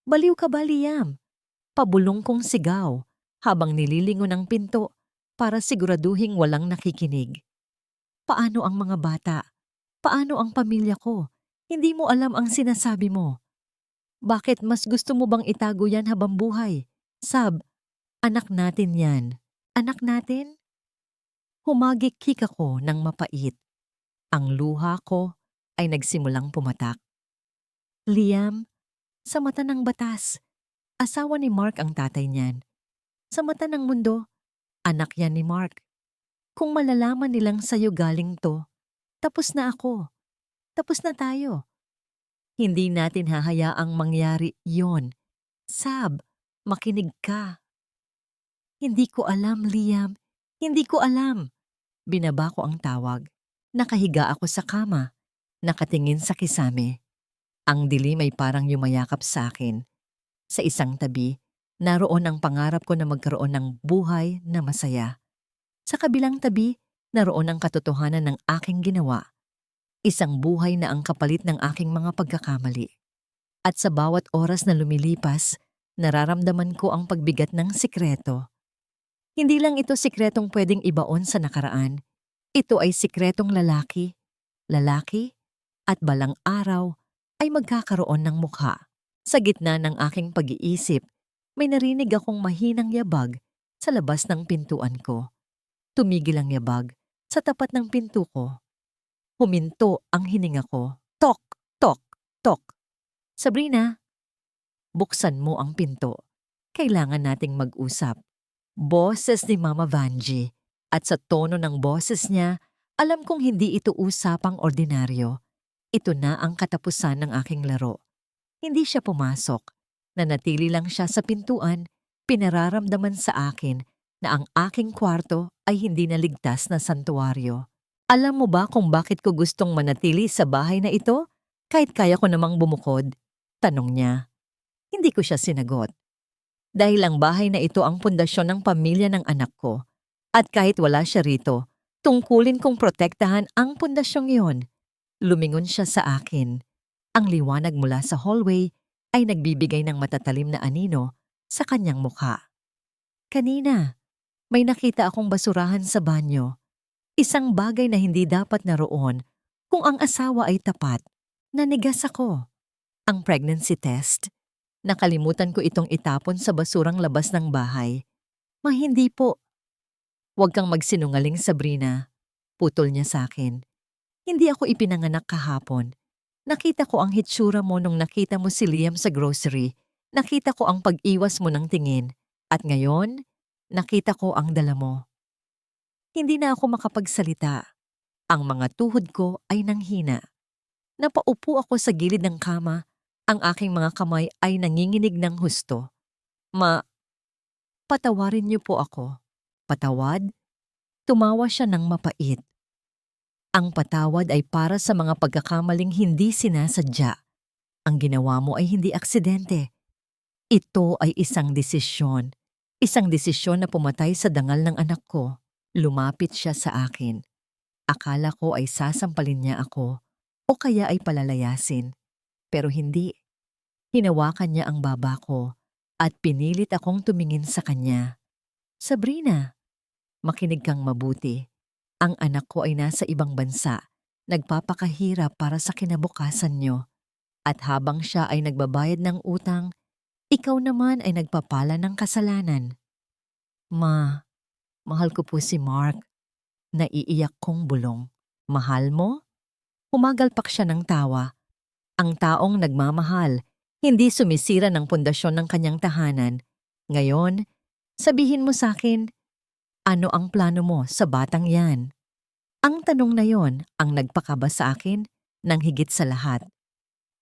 Baliw ka ba, Liam? Pabulong kong sigaw habang nililingon ang pinto para siguraduhing walang nakikinig. Paano ang mga bata? Paano ang pamilya ko? Hindi mo alam ang sinasabi mo. Bakit mas gusto mo bang itago yan habang buhay? Sab, anak natin yan. Anak natin? Humagik-hik ako ng mapait. Ang luha ko ay nagsimulang pumatak. Liam, sa mata ng batas, asawa ni Mark ang tatay niyan. Sa mata ng mundo, anak yan ni Mark. Kung malalaman nilang sa'yo galing to, tapos na ako. Tapos na tayo. Hindi natin hahayaang mangyari yon. Sab, makinig ka. Hindi ko alam, Liam. Hindi ko alam. Binaba ko ang tawag. Nakahiga ako sa kama. Nakatingin sa kisame. Ang dilim ay parang yumayakap sa akin. Sa isang tabi, naroon ang pangarap ko na magkaroon ng buhay na masaya. Sa kabilang tabi, naroon ang katotohanan ng aking ginawa. Isang buhay na ang kapalit ng aking mga pagkakamali. At sa bawat oras na lumilipas, nararamdaman ko ang pagbigat ng sikreto. Hindi lang ito sikretong pwedeng ibaon sa nakaraan. Ito ay sikretong lalaki, at balang araw ay magkakaroon ng mukha. Sa gitna ng aking pag-iisip, may narinig akong mahinang yabag sa labas ng pintuan ko. Tumigil ang yabag sa tapat ng pinto ko. Huminto ang hininga ko. Tok, tok, tok. Sabrina, buksan mo ang pinto. Kailangan nating mag-usap. Boses ni Mama Vanji. At sa tono ng boses niya, alam kong hindi ito usapang ordinaryo. Ito na ang katapusan ng aking laro. Hindi siya pumasok. Nanatili lang siya sa pintuan, pinararamdaman sa akin na ang aking kwarto ay hindi na ligtas na santuwaryo. Alam mo ba kung bakit ko gustong manatili sa bahay na ito? Kahit kaya ko namang bumukod? Tanong niya. Hindi ko siya sinagot. Dahil ang bahay na ito ang pundasyon ng pamilya ng anak ko. At kahit wala siya rito, tungkulin kong protektahan ang pundasyong iyon. Lumingon siya sa akin. Ang liwanag mula sa hallway ay nagbibigay ng matatalim na anino sa kanyang mukha. Kanina, may nakita akong basurahan sa banyo. Isang bagay na hindi dapat naroon kung ang asawa ay tapat. Nanigas ako. Ang pregnancy test. Nakalimutan ko itong itapon sa basurang labas ng bahay. Hindi po. Huwag kang magsinungaling, Sabrina. Putol niya sa akin. Hindi ako ipinanganak kahapon. Nakita ko ang hitsura mo nung nakita mo si Liam sa grocery. Nakita ko ang pag-iwas mo ng tingin. At ngayon, nakita ko ang dala mo. Hindi na ako makapagsalita. Ang mga tuhod ko ay nanghina. Napaupo ako sa gilid ng kama. Ang aking mga kamay ay nanginginig ng husto. Patawarin niyo po ako. Patawad? Tumawa siya ng mapait. Ang patawad ay para sa mga pagkakamaling hindi sinasadya. Ang ginawa mo ay hindi aksidente. Ito ay isang desisyon. Isang desisyon na pumatay sa dangal ng anak ko. Lumapit siya sa akin. Akala ko ay sasampalin niya ako o kaya ay palalayasin. Pero hindi. Hinawakan niya ang baba ko at pinilit akong tumingin sa kanya. Sabrina, makinig kang mabuti. Ang anak ko ay nasa ibang bansa. Nagpapakahirap para sa kinabukasan niyo. At habang siya ay nagbabayad ng utang, ikaw naman ay nagpapala ng kasalanan. Mahal ko po si Mark. Naiiyak kong bulong. Mahal mo? Humagalpak siya ng tawa. Ang taong nagmamahal, hindi sumisira ng pundasyon ng kanyang tahanan. Ngayon, sabihin mo sa akin, ano ang plano mo sa batang yan? Ang tanong na yon ang nagpakaba sa akin ng higit sa lahat.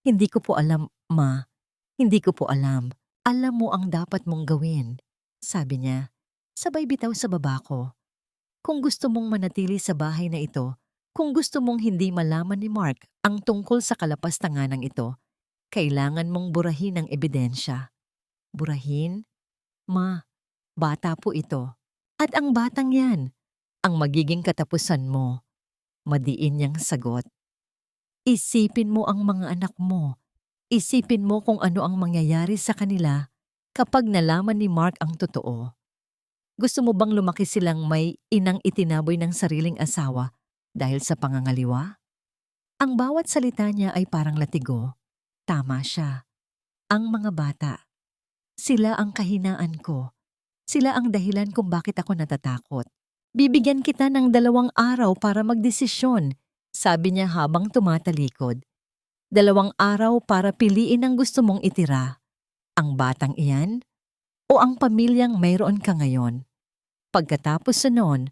Hindi ko po alam, Ma. Hindi ko po alam. Alam mo ang dapat mong gawin. Sabi niya, sabay bitaw sa baba ko. Kung gusto mong manatili sa bahay na ito, kung gusto mong hindi malaman ni Mark ang tungkol sa kalapastanganang ito, Kailangan mong burahin ang ebidensya. Burahin? Ma, bata po ito. At ang batang yan, ang magiging katapusan mo. Madiin niyang sagot. Isipin mo ang mga anak mo. Isipin mo kung ano ang mangyayari sa kanila kapag nalaman ni Mark ang totoo. Gusto mo bang lumaki silang may inang itinaboy ng sariling asawa dahil sa pangangaliwa? Ang bawat salita niya ay parang latigo. Tama siya. Ang mga bata. Sila ang kahinaan ko. Sila ang dahilan kung bakit ako natatakot. Bibigyan kita ng 2 araw para magdesisyon, sabi niya habang tumatalikod. 2 araw para piliin ang gusto mong itira. Ang batang iyan o ang pamilyang mayroon ka ngayon. Pagkatapos noon,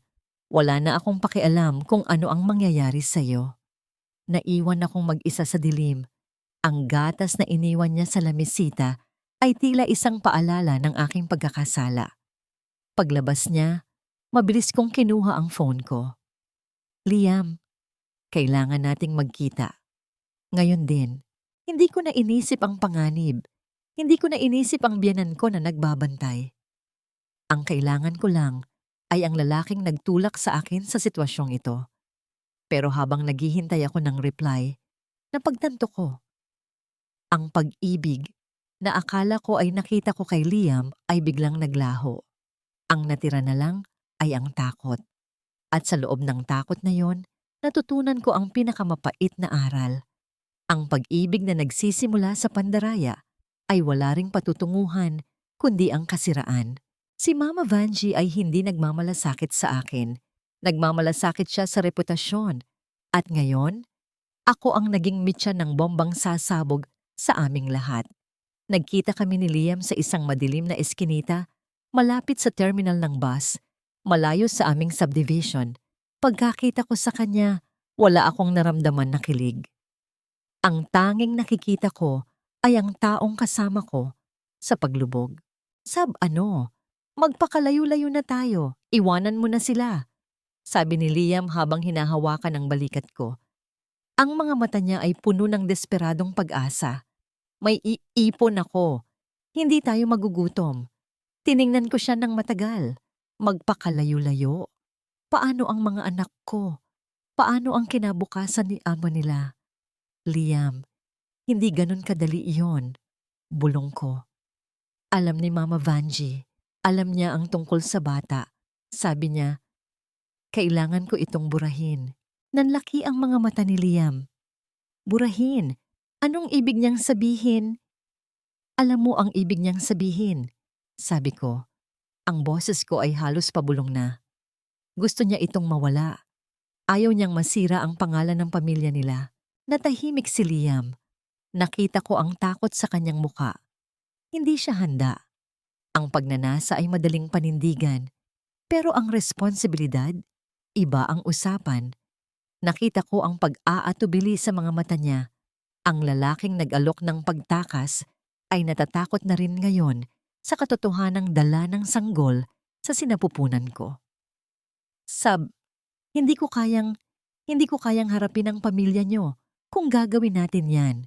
wala na akong pakialam kung ano ang mangyayari sa'yo. Naiwan akong mag-isa sa dilim. Ang gatas na iniwan niya sa lamesita ay tila isang paalala ng aking pagkakasala. Paglabas niya, mabilis kong kinuha ang phone ko. Liam, kailangan nating magkita. Ngayon din, hindi ko na inisip ang panganib. Hindi ko na inisip ang biyanan ko na nagbabantay. Ang kailangan ko lang ay ang lalaking nagtulak sa akin sa sitwasyong ito. Pero habang naghihintay ako ng reply, napagtanto ko. Ang pag-ibig na akala ko ay nakita ko kay Liam ay biglang naglaho. Ang natira na lang ay ang takot. At sa loob ng takot na yon, natutunan ko ang pinakamapait na aral. Ang pag-ibig na nagsisimula sa pandaraya ay wala ring patutunguhan kundi ang kasiraan. Si Mama Vanjie ay hindi nagmamalasakit sa akin. Nagmamalasakit siya sa reputasyon. At ngayon, ako ang naging mitya ng bombang sasabog sa aming lahat. Nagkita kami ni Liam sa isang madilim na eskinita, malapit sa terminal ng bus, malayo sa aming subdivision. Pagkakita ko sa kanya, wala akong naramdaman na kilig. Ang tanging nakikita ko ay ang taong kasama ko sa paglubog. Ano? Magpakalayo-layo na tayo. Iwanan mo na sila. Sabi ni Liam habang hinahawakan ang balikat ko. Ang mga mata niya ay puno ng desperadong pag-asa. May iipon ako. Hindi tayo magugutom. Tiningnan ko siya ng matagal. Magpakalayo-layo. Paano ang mga anak ko? Paano ang kinabukasan ni ama nila? Liam, hindi ganun kadali iyon. Bulong ko. Alam ni Mama Vanjie. Alam niya ang tungkol sa bata. Sabi niya, kailangan ko itong burahin. Nanlaki ang mga mata ni Liam. Burahin? Anong ibig niyang sabihin? Alam mo ang ibig niyang sabihin. Sabi ko, ang boses ko ay halos pabulong na. Gusto niya itong mawala. Ayaw niyang masira ang pangalan ng pamilya nila. Natahimik si Liam. Nakita ko ang takot sa kanyang muka. Hindi siya handa. Ang pagnanasa ay madaling panindigan. Pero ang responsibilidad, iba ang usapan. Nakita ko ang pag-aatubili sa mga mata niya. Ang lalaking nag-alok ng pagtakas ay natatakot na rin ngayon sa katotohanang dala ng sanggol sa sinapupunan ko. Hindi ko kayang harapin ang pamilya niyo kung gagawin natin yan,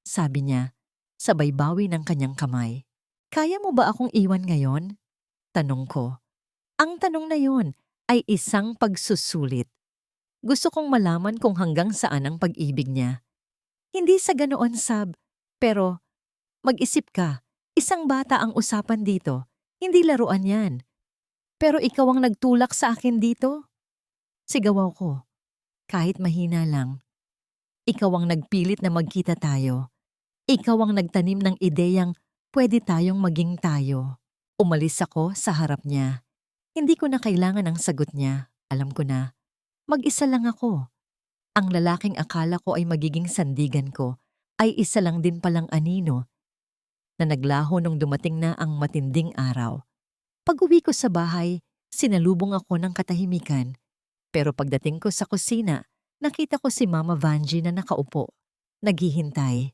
sabi niya, sabay bawi ng kanyang kamay. Kaya mo ba akong iwan ngayon? Tanong ko. Ang tanong na yon ay isang pagsusulit. Gusto kong malaman kung hanggang saan ang pag-ibig niya. Hindi sa ganoon, pero mag-isip ka, isang bata ang usapan dito, hindi laruan yan. Pero ikaw ang nagtulak sa akin dito? Sigaw ko, kahit mahina lang. Ikaw ang nagpilit na magkita tayo. Ikaw ang nagtanim ng ideyang pwede tayong maging tayo. Umalis ako sa harap niya. Hindi ko na kailangan ang sagot niya. Alam ko na. Mag-isa lang ako. Ang lalaking akala ko ay magiging sandigan ko ay isa lang din palang anino na naglaho nung dumating na ang matinding araw. Pag-uwi ko sa bahay, sinalubong ako ng katahimikan. Pero pagdating ko sa kusina, nakita ko si Mama Vanjie na nakaupo, naghihintay.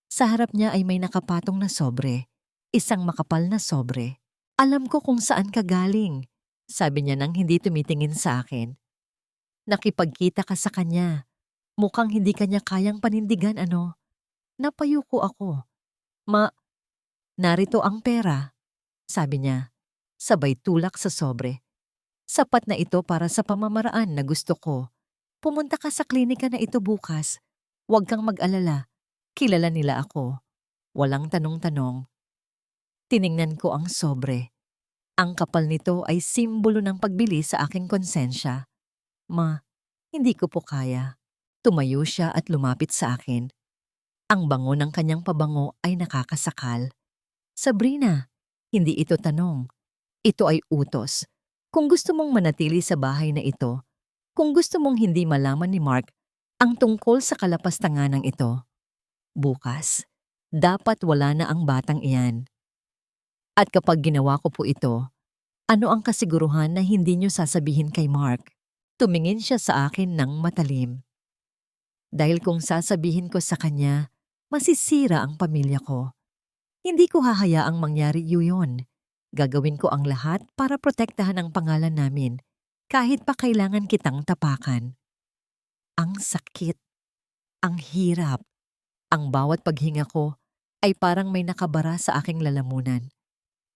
Sa harap niya ay may nakapatong na sobre, isang makapal na sobre. Alam ko kung saan ka galing, sabi niya nang hindi tumitingin sa akin. Nakipagkita ka sa kanya. Mukhang hindi kanya kayang panindigan, ano? Napayuko ako. Narito ang pera, sabi niya, sabay tulak sa sobre. Sapat na ito para sa pamamaraan na gusto ko. Pumunta ka sa klinika na ito bukas. Huwag kang mag-alala. Kilala nila ako. Walang tanong-tanong. Tiningnan ko ang sobre. Ang kapal nito ay simbolo ng pagbili sa aking konsensya. Hindi ko po kaya. Tumayo siya at lumapit sa akin. Ang bango ng kanyang pabango ay nakakasakal. Sabrina, hindi ito tanong. Ito ay utos. Kung gusto mong manatili sa bahay na ito, kung gusto mong hindi malaman ni Mark ang tungkol sa kalapastanganang ito, bukas, dapat wala na ang batang iyan. At kapag ginawa ko po ito, ano ang kasiguruhan na hindi niyo sasabihin kay Mark? Tumingin siya sa akin ng matalim. Dahil kung sasabihin ko sa kanya, masisira ang pamilya ko. Hindi ko hahayaang mangyari yun. Gagawin ko ang lahat para protektahan ang pangalan namin, kahit pa kailangan kitang tapakan. Ang sakit, ang hirap, ang bawat paghinga ko ay parang may nakabara sa aking lalamunan.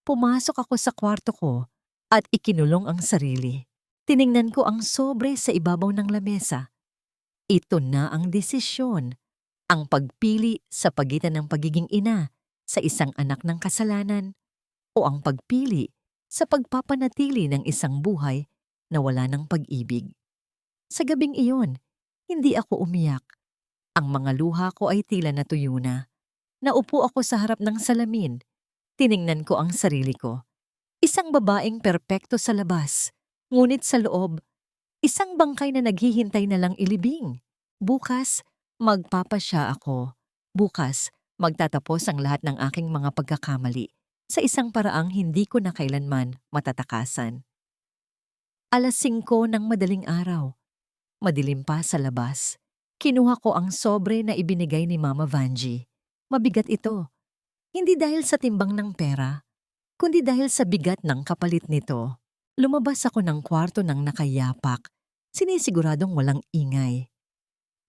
Pumasok ako sa kwarto ko at ikinulong ang sarili. Tiningnan ko ang sobre sa ibabaw ng lamesa. Ito na ang desisyon, ang pagpili sa pagitan ng pagiging ina sa isang anak ng kasalanan o ang pagpili sa pagpapanatili ng isang buhay na wala ng pag-ibig. Sa gabing iyon, hindi ako umiyak. Ang mga luha ko ay tila natuyo na. Naupo ako sa harap ng salamin. Tiningnan ko ang sarili ko. Isang babaeng perpekto sa labas, ngunit sa loob, isang bangkay na naghihintay na lang ilibing. Bukas, magpapasya ako. Bukas, magtatapos ang lahat ng aking mga pagkakamali sa isang paraang hindi ko na kailanman matatakasan. 5:00 ng madaling araw. Madilim pa sa labas. Kinuha ko ang sobre na ibinigay ni Mama Vanji. Mabigat ito. Hindi dahil sa timbang ng pera, kundi dahil sa bigat ng kapalit nito. Lumabas ako ng kwarto ng nakayapak, sinisiguradong walang ingay.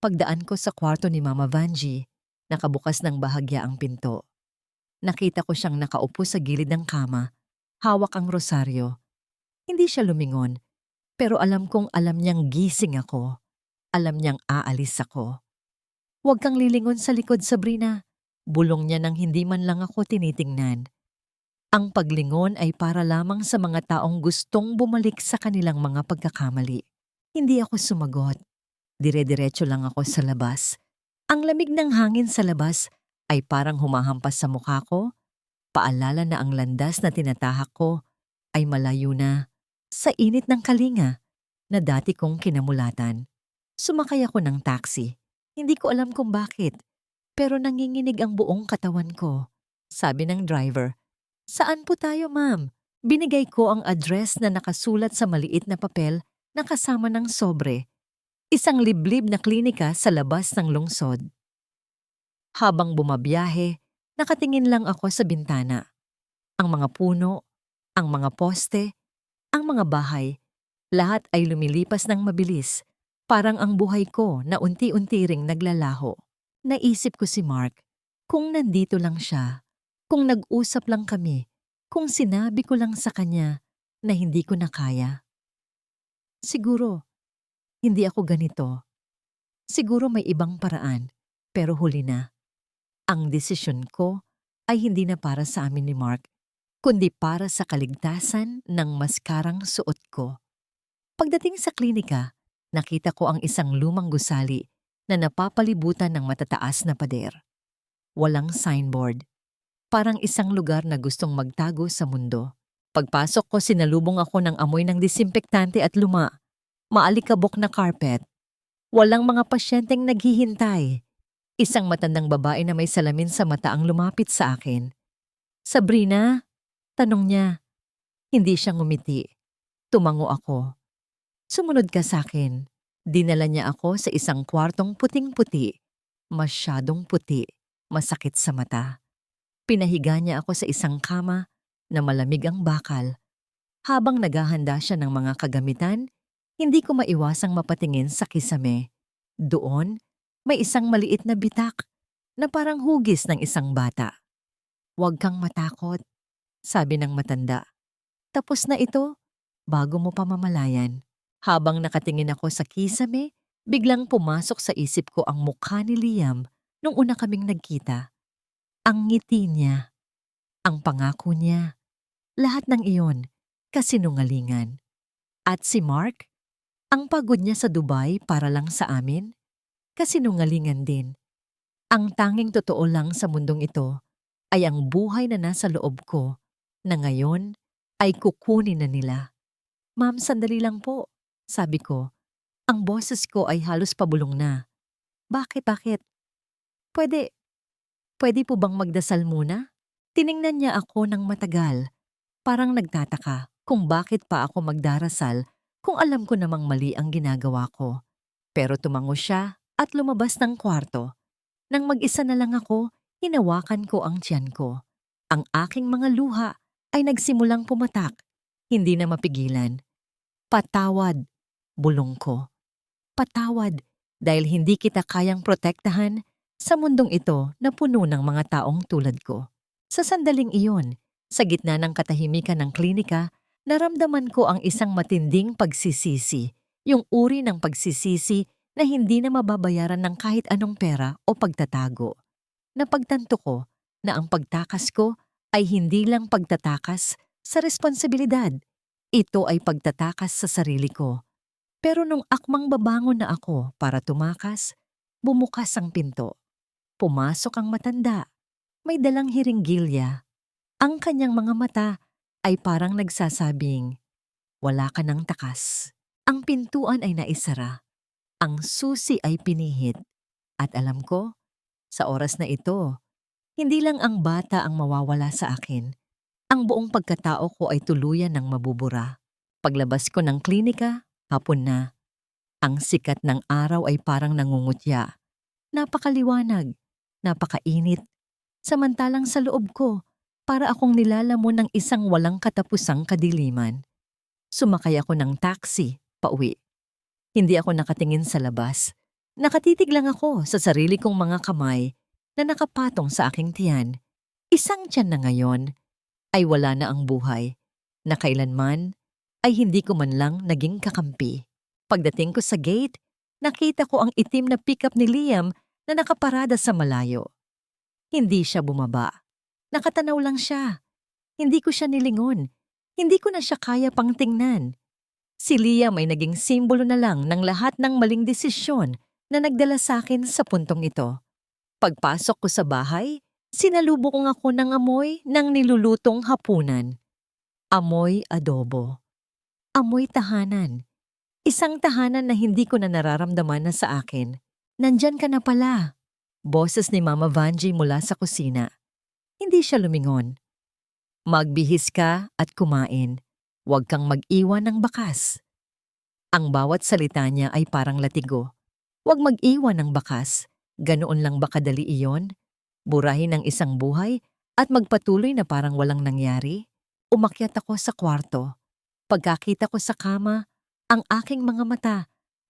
Pagdaan ko sa kwarto ni Mama Vanji, nakabukas ng bahagya ang pinto. Nakita ko siyang nakaupo sa gilid ng kama, hawak ang rosaryo. Hindi siya lumingon, pero alam kong alam niyang gising ako. Alam niyang aalis ako. Huwag kang lilingon sa likod, Sabrina. Bulong niya nang hindi man lang ako tinitingnan. Ang paglingon ay para lamang sa mga taong gustong bumalik sa kanilang mga pagkakamali. Hindi ako sumagot. Dire-diretso lang ako sa labas. Ang lamig ng hangin sa labas ay parang humahampas sa mukha ko. Paalala na ang landas na tinatahak ko ay malayo na sa init ng kalinga na dati kong kinamulatan. Sumakay ako ng taxi. Hindi ko alam kung bakit, pero nanginginig ang buong katawan ko. Sabi ng driver, "Saan po tayo, ma'am?" Binigay ko ang address na nakasulat sa maliit na papel na kasama ng sobre. Isang liblib na klinika sa labas ng lungsod. Habang bumabiyahe, nakatingin lang ako sa bintana. Ang mga puno, ang mga poste, ang mga bahay, lahat ay lumilipas ng mabilis. Parang ang buhay ko na unti-unti ring naglalaho. Naisip ko si Mark, kung nandito lang siya, kung nag-usap lang kami, kung sinabi ko lang sa kanya na hindi ko na kaya. Siguro, hindi ako ganito. Siguro may ibang paraan, pero huli na. Ang desisyon ko ay hindi na para sa amin ni Mark, kundi para sa kaligtasan ng maskarang suot ko. Pagdating sa klinika, nakita ko ang isang lumang gusali na napapalibutan ng matataas na pader. Walang signboard. Parang isang lugar na gustong magtago sa mundo. Pagpasok ko, sinalubong ako ng amoy ng disinfektante at luma. Maalikabok na carpet. Walang mga pasyenteng naghihintay. Isang matandang babae na may salamin sa mata ang lumapit sa akin. "Sabrina?" Tanong niya. Hindi siya ngumiti. Tumango ako. "Sumunod ka sa akin." Dinala niya ako sa isang kwartong puting-puti. Masyadong puti, masakit sa mata. Pinahiga niya ako sa isang kama na malamig ang bakal. Habang naghahanda siya ng mga kagamitan, hindi ko maiwasang mapatingin sa kisame. Doon, may isang maliit na bitak. na parang hugis ng isang bata. "Huwag kang matakot," sabi ng matanda. "Tapos na ito, bago mo pa mamalayan." Habang nakatingin ako sa kisame, biglang pumasok sa isip ko ang mukha ni Liam nung una kaming nagkita. Ang ngiti niya, ang pangako niya, lahat ng iyon, kasinungalingan. At si Mark, ang pagod niya sa Dubai para lang sa amin, kasinungalingan din. Ang tanging totoo lang sa mundong ito ay ang buhay na nasa loob ko na ngayon ay kukunin na nila. "Ma'am, sandali lang po," sabi ko. Ang boses ko ay halos pabulong na. Bakit? Pwede, pwede po bang magdasal muna?" Tiningnan niya ako ng matagal, parang nagtataka kung bakit pa ako magdarasal kung alam ko namang mali ang ginagawa ko. Pero tumango siya at lumabas ng kwarto. Nang mag-isa na lang ako, hinawakan ko ang tiyan ko. Ang aking mga luha ay nagsimulang pumatak, hindi na mapigilan. "Patawad," bulong ko. "Patawad dahil hindi kita kayang protektahan sa mundong ito na puno ng mga taong tulad ko." Sa sandaling iyon, sa gitna ng katahimikan ng klinika, naramdaman ko ang isang matinding pagsisisi, yung uri ng pagsisisi na hindi na mababayaran ng kahit anong pera o pagtatago. Napagtanto ko na ang pagtakas ko ay hindi lang pagtatakas sa responsibilidad. Ito ay pagtatakas sa sarili ko. Pero nung akmang babangon na ako para tumakas, bumukas ang pinto. Pumasok ang matanda. May dalang hiringgilya. Ang kanyang mga mata ay parang nagsasabing, "Wala ka ng takas." Ang pintuan ay naisara. Ang susi ay pinihit. At alam ko, sa oras na ito, hindi lang ang bata ang mawawala sa akin. Ang buong pagkatao ko ay tuluyan ng mabubura. Paglabas ko ng klinika, hapon na. Ang sikat ng araw ay parang nangungutya. Napakaliwanag, napakainit. Samantalang sa loob ko, para akong nilalamon ng isang walang katapusang kadiliman. Sumakay ako ng taxi, pauwi. Hindi ako nakatingin sa labas. Nakatitig lang ako sa sarili kong mga kamay na nakapatong sa aking tiyan. Isang tiyan na ngayon ay wala na ang buhay, na kailanman ay hindi ko man lang naging kakampi. Pagdating ko sa gate, nakita ko ang itim na pickup ni Liam na nakaparada sa malayo. Hindi siya bumaba. Nakatanaw lang siya. Hindi ko siya nilingon. Hindi ko na siya kaya pang tingnan. Si Liam ay naging simbolo na lang ng lahat ng maling desisyon na nagdala sa akin sa puntong ito. Pagpasok ko sa bahay, sinalubong ako ng amoy ng nilulutong hapunan. Amoy adobo. Amoy tahanan. Isang tahanan na hindi ko na nararamdaman na sa akin. "Nandyan ka na pala." Boses ni Mama Vanjie mula sa kusina. Hindi siya lumingon. "Magbihis ka at kumain. Huwag kang mag-iwan ng bakas." Ang bawat salita niya ay parang latigo. Huwag mag-iwan ng bakas. Ganoon lang ba kadali iyon? Burahin ang isang buhay at magpatuloy na parang walang nangyari? Umakyat ako sa kwarto. Pagkakita ko sa kama, ang aking mga mata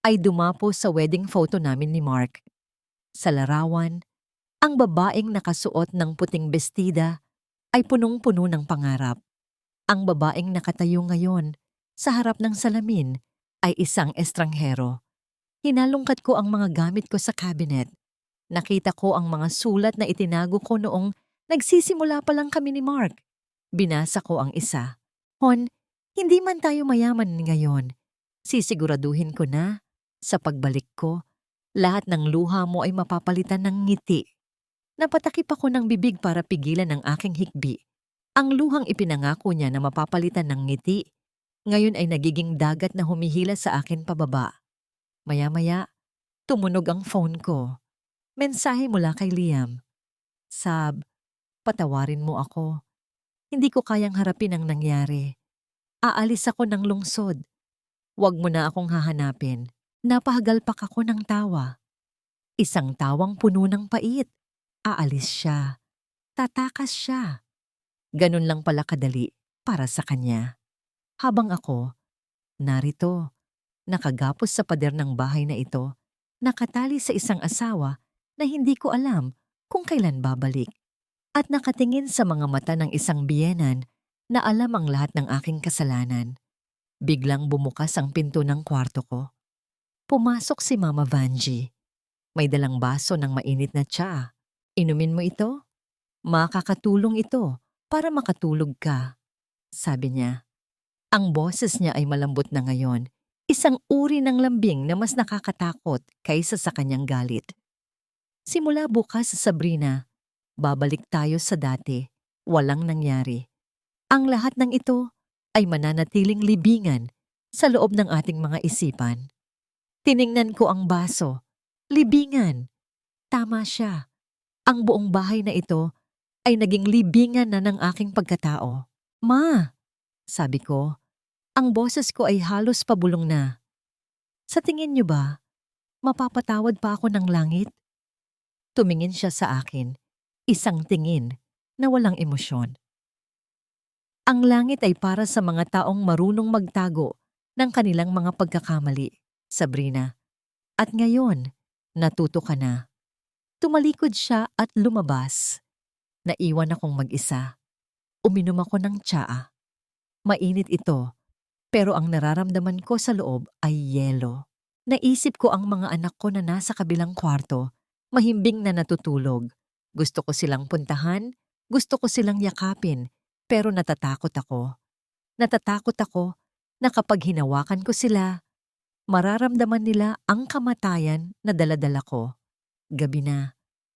ay dumapo sa wedding photo namin ni Mark. Sa larawan, ang babaeng nakasuot ng puting bestida ay punong-puno ng pangarap. Ang babaeng nakatayo ngayon sa harap ng salamin ay isang estranghero. Hinalungkat ko ang mga gamit ko sa cabinet. Nakita ko ang mga sulat na itinago ko noong nagsisimula pa lang kami ni Mark. Binasa ko ang isa. "Hon, hindi man tayo mayaman ngayon. Sisiguraduhin ko na, sa pagbalik ko, lahat ng luha mo ay mapapalitan ng ngiti." Napatakip ako ng bibig para pigilan ang aking hikbi. Ang luhang ipinangako niya na mapapalitan ng ngiti, ngayon ay nagiging dagat na humihila sa akin pababa. Maya-maya, tumunog ang phone ko. Mensahe mula kay Liam. "Sab, patawarin mo ako. Hindi ko kayang harapin ang nangyari. Aalis ako ng lungsod. Huwag mo na akong hahanapin." Napahagalpak ako ng tawa. Isang tawang puno ng pait. Aalis siya. Tatakas siya. Ganun lang pala kadali para sa kanya. Habang ako, narito, nakagapos sa pader ng bahay na ito, nakatali sa isang asawa na hindi ko alam kung kailan babalik at nakatingin sa mga mata ng isang biyenan na alam ang lahat ng aking kasalanan. Biglang bumukas ang pinto ng kwarto ko. Pumasok si Mama Vanji. May dalang baso ng mainit na tsaa. Inumin mo ito? Makakatulong ito para makatulog ka, sabi niya. Ang boses niya ay malambot na ngayon. Isang uri ng lambing na mas nakakatakot kaysa sa kanyang galit. Simula bukas, Sabrina, babalik tayo sa dati. Walang nangyari. Ang lahat ng ito ay mananatiling libingan sa loob ng ating mga isipan. Tiningnan ko ang baso. Libingan. Tama siya. Ang buong bahay na ito ay naging libingan na ng aking pagkatao. Ma, sabi ko, ang boses ko ay halos pabulong na. Sa tingin niyo ba, mapapatawad pa ako ng langit? Tumingin siya sa akin, isang tingin na walang emosyon. Ang langit ay para sa mga taong marunong magtago ng kanilang mga pagkakamali, Sabrina. At ngayon, natuto ka na. Tumalikod siya at lumabas. Naiwan akong mag-isa. Uminom ako ng tsaa. Mainit ito, pero ang nararamdaman ko sa loob ay yelo. Naisip ko ang mga anak ko na nasa kabilang kwarto, mahimbing na natutulog. Gusto ko silang puntahan, gusto ko silang yakapin, pero natatakot ako. Natatakot ako na kapag hinawakan ko sila, mararamdaman nila ang kamatayan na daladala ko. Gabi na.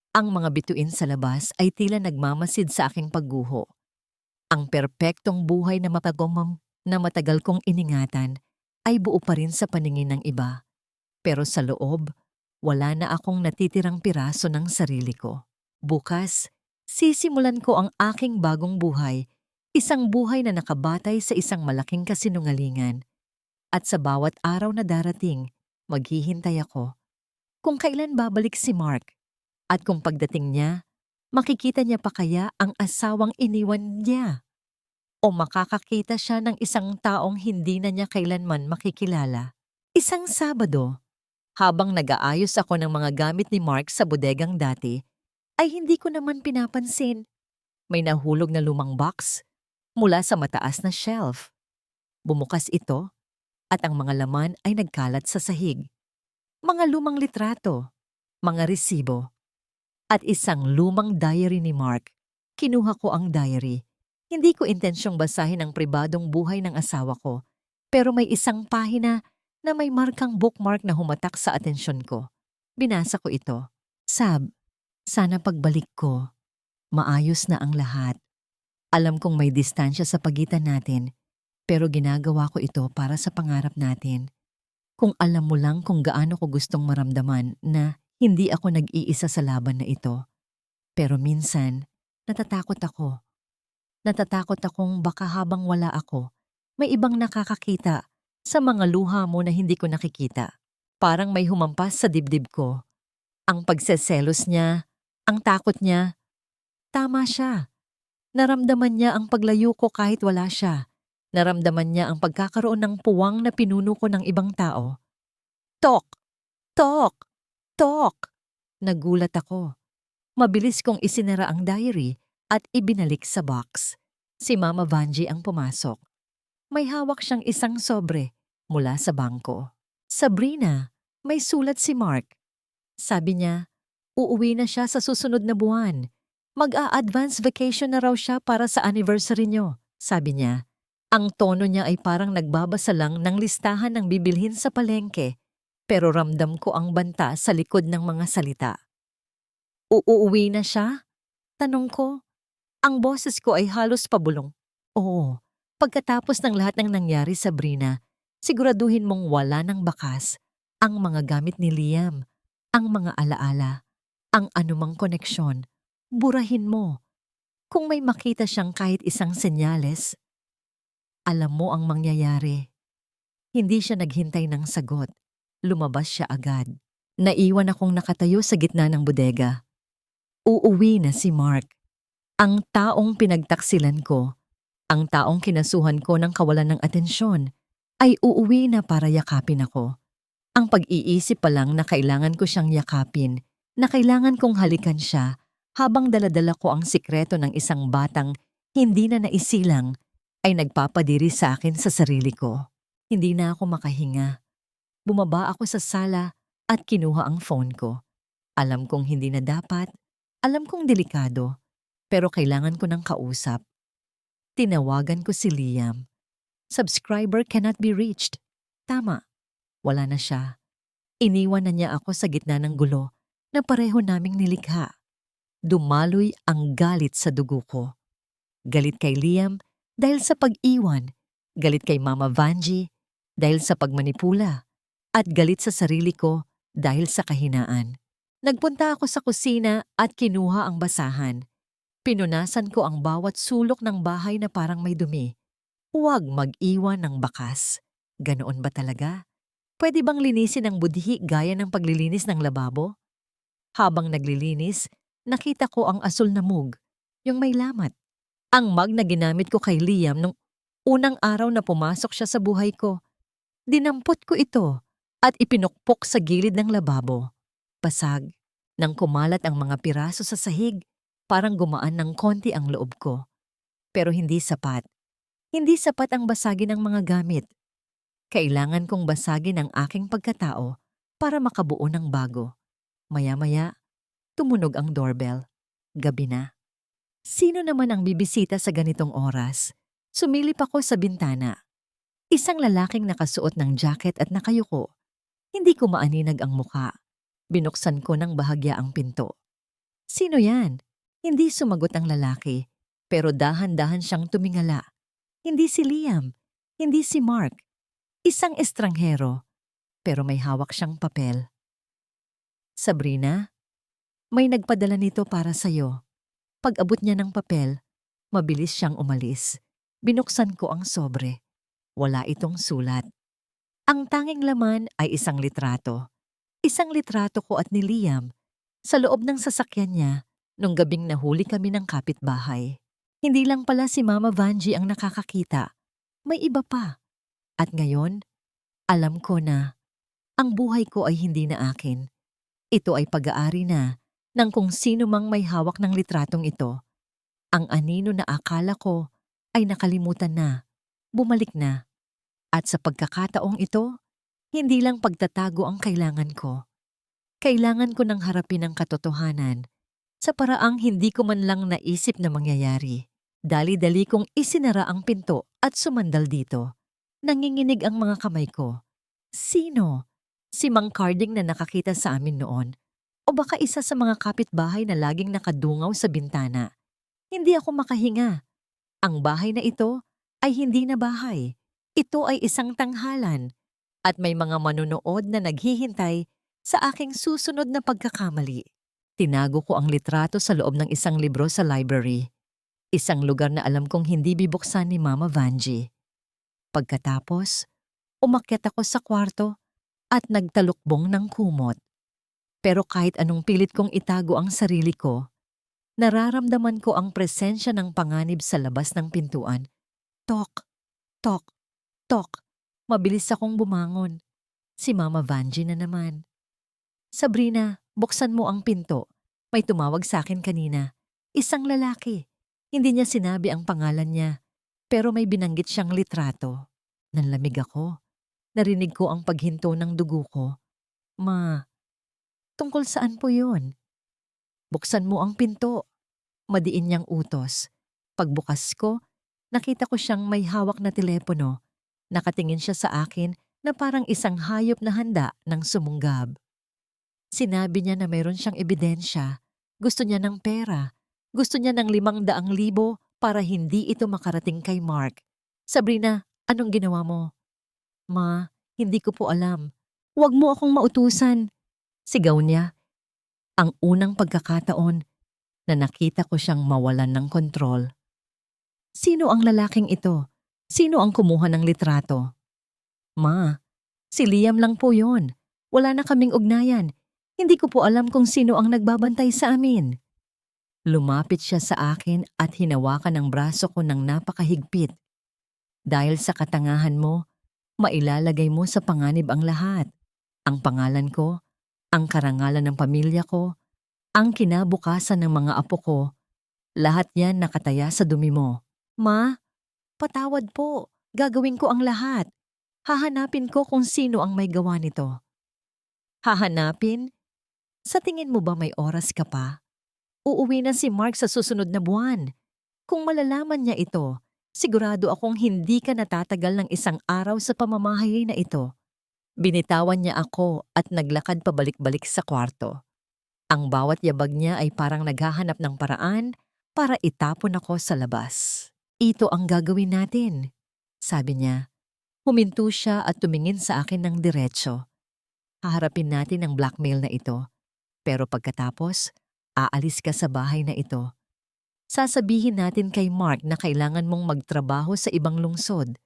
Ang mga bituin sa labas ay tila nagmamasid sa aking pagguho. Ang perpektong buhay na matagal kong iningatan ay buo pa rin sa paningin ng iba. Pero sa loob, wala na akong natitirang piraso ng sarili ko. Bukas, sisimulan ko ang aking bagong buhay, isang buhay na nakabatay sa isang malaking kasinungalingan. At sa bawat araw na darating, maghihintay ako. Kung kailan babalik si Mark, at kung pagdating niya, makikita niya pa kaya ang asawang iniwan niya? O makakakita siya ng isang taong hindi na niya kailanman makikilala? Isang Sabado, habang nag-aayos ako ng mga gamit ni Mark sa bodegang dati, ay hindi ko naman pinapansin. May nahulog na lumang box mula sa mataas na shelf. Bumukas ito at ang mga laman ay nagkalat sa sahig. Mga lumang litrato, mga resibo, at isang lumang diary ni Mark. Kinuha ko ang diary. Hindi ko intensyong basahin ang pribadong buhay ng asawa ko, pero may isang pahina na may markang bookmark na humatak sa atensyon ko. Binasa ko ito. Sab, sana pagbalik ko, maayos na ang lahat. Alam kong may distansya sa pagitan natin, pero ginagawa ko ito para sa pangarap natin. Kung alam mo lang kung gaano ko gustong maramdaman na hindi ako nag-iisa sa laban na ito. Pero minsan, natatakot ako. Natatakot akong baka habang wala ako, may ibang nakakakita sa mga luha mo na hindi ko nakikita. Parang may humampas sa dibdib ko. Ang pagseselos niya, ang takot niya. Tama siya. Naramdaman niya ang paglayo ko kahit wala siya. Naramdaman niya ang pagkakaroon ng puwang na pinuno ko ng ibang tao. Tok! Tok! Tok! Nagulat ako. Mabilis kong isinara ang diary at ibinalik sa box. Si Mama Vanji ang pumasok. May hawak siyang isang sobre mula sa bangko. Sabrina, may sulat si Mark. Sabi niya, uuwi na siya sa susunod na buwan. Mag-a-advance vacation na raw siya para sa anniversary niyo, sabi niya. Ang tono niya ay parang nagbabasa lang ng listahan ng bibilhin sa palengke, pero ramdam ko ang banta sa likod ng mga salita. Uuwi na siya? Tanong ko. Ang boses ko ay halos pabulong. Oo, pagkatapos ng lahat ng nangyari, Sabrina, siguraduhin mong wala ng bakas ang mga gamit ni Liam, ang mga alaala, ang anumang koneksyon. Burahin mo. Kung may makita siyang kahit isang senyales, alam mo ang mangyayari. Hindi siya naghintay ng sagot. Lumabas siya agad. Naiwan akong nakatayo sa gitna ng bodega. Uuwi na si Mark. Ang taong pinagtaksilan ko, ang taong kinasuhan ko ng kawalan ng atensyon, ay uuwi na para yakapin ako. Ang pag-iisip pa lang na kailangan ko siyang yakapin, na kailangan kong halikan siya, habang daladala ko ang sikreto ng isang batang hindi na naisilang, ay nagpapadiri sa akin sa sarili ko. Hindi na ako makahinga. Bumaba ako sa sala at kinuha ang phone ko. Alam kong hindi na dapat, alam kong delikado, pero kailangan ko ng kausap. Tinawagan ko si Liam. Subscriber cannot be reached. Tama, wala na siya. Iniwan na niya ako sa gitna ng gulo na pareho naming nilikha. Dumaloy ang galit sa dugo ko. Galit kay Liam dahil sa pag-iwan, galit kay Mama Vanjie dahil sa pagmanipula, at galit sa sarili ko dahil sa kahinaan. Nagpunta ako sa kusina at kinuha ang basahan. Pinunasan ko ang bawat sulok ng bahay na parang may dumi. Huwag mag-iwan ng bakas. Ganoon ba talaga? Pwede bang linisin ang budhi gaya ng paglilinis ng lababo? Habang naglilinis, nakita ko ang asul na mug, yung may lamat. Ang mug na ginamit ko kay Liam nung unang araw na pumasok siya sa buhay ko. Dinampot ko ito at ipinukpok sa gilid ng lababo. Basag. Nang kumalat ang mga piraso sa sahig, parang gumaan ng konti ang loob ko. Pero hindi sapat. Hindi sapat ang basagin ng mga gamit. Kailangan kong basagin ang aking pagkatao para makabuo ng bago. Maya-maya, tumunog ang doorbell. Gabi na. Sino naman ang bibisita sa ganitong oras? Sumilip ako sa bintana. Isang lalaking nakasuot ng jacket at nakayuko. Hindi ko maaninag ang muka. Binuksan ko ng bahagya ang pinto. Sino yan? Hindi sumagot ang lalaki, pero dahan-dahan siyang tumingala. Hindi si Liam, hindi si Mark. Isang estranghero, pero may hawak siyang papel. Sabrina, may nagpadala nito para sa'yo. Pag-abot niya ng papel, mabilis siyang umalis. Binuksan ko ang sobre. Wala itong sulat. Ang tanging laman ay isang litrato. Isang litrato ko at ni Liam sa loob ng sasakyan niya nung gabing nahuli kami ng kapitbahay. Hindi lang pala si Mama Vanjie ang nakakakita. May iba pa. At ngayon, alam ko na ang buhay ko ay hindi na akin. Ito ay pag-aari na ng kung sino mang may hawak ng litratong ito. Ang anino na akala ko ay nakalimutan na, bumalik na. At sa pagkakataong ito, hindi lang pagtatago ang kailangan ko. Kailangan ko nang harapin ang katotohanan sa paraang hindi ko man lang naisip na mangyayari. Dali-dali kong isinara ang pinto at sumandal dito. Nanginginig ang mga kamay ko. Sino? Si Mang Carding na nakakita sa amin noon? O baka isa sa mga kapitbahay na laging nakadungaw sa bintana? Hindi ako makahinga. Ang bahay na ito ay hindi na bahay. Ito ay isang tanghalan. At may mga manunood na naghihintay sa aking susunod na pagkakamali. Tinago ko ang litrato sa loob ng isang libro sa library. Isang lugar na alam kong hindi bibuksan ni Mama Vanjie. Pagkatapos, umakyat ako sa kwarto at nagtalukbong ng kumot. Pero kahit anong pilit kong itago ang sarili ko, nararamdaman ko ang presensya ng panganib sa labas ng pintuan. Tok, tok, tok. Mabilis akong bumangon. Si Mama Vanjie na naman. Sabrina, buksan mo ang pinto. May tumawag sa akin kanina. Isang lalaki. Hindi niya sinabi ang pangalan niya, pero may binanggit siyang litrato. Nanlamig ako. Narinig ko ang paghinto ng dugo ko. Ma, tungkol saan po yun? Buksan mo ang pinto. Madiin niyang utos. Pagbukas ko, nakita ko siyang may hawak na telepono. Nakatingin siya sa akin na parang isang hayop na handa ng sumunggab. Sinabi niya na mayroon siyang ebidensya. Gusto niya ng pera. Gusto niya ng 500,000 para hindi ito makarating kay Mark. Sabrina, anong ginawa mo? Ma, hindi ko po alam. Huwag mo akong mautusan. Sigaw niya. Ang unang pagkakataon na nakita ko siyang mawalan ng kontrol. Sino ang lalaking ito? Sino ang kumuha ng litrato? Ma, si Liam lang po yon. Wala na kaming ugnayan. Hindi ko po alam kung sino ang nagbabantay sa amin. Lumapit siya sa akin at hinawakan ang braso ko ng napakahigpit. Dahil sa katangahan mo, mailalagay mo sa panganib ang lahat. Ang pangalan ko, ang karangalan ng pamilya ko, Ang kinabukasan ng mga apo ko, lahat yan nakataya sa dumi mo. Ma, patawad po. Gagawin ko ang lahat. Hahanapin ko kung sino ang may gawa nito. Hahanapin? Sa tingin mo ba may oras ka pa? Uuwi na si Mark sa susunod na buwan. Kung malalaman niya ito, sigurado akong hindi ka natatagal ng isang araw sa pamamahay na ito. Binitawan niya ako at naglakad pabalik-balik sa kwarto. Ang bawat yabag niya ay parang naghahanap ng paraan para itapon ako sa labas. Ito ang gagawin natin, sabi niya. Huminto siya at tumingin sa akin ng diretso. Haharapin natin ang blackmail na ito. Pero pagkatapos, aalis ka sa bahay na ito. Sasabihin natin kay Mark na kailangan mong magtrabaho sa ibang lungsod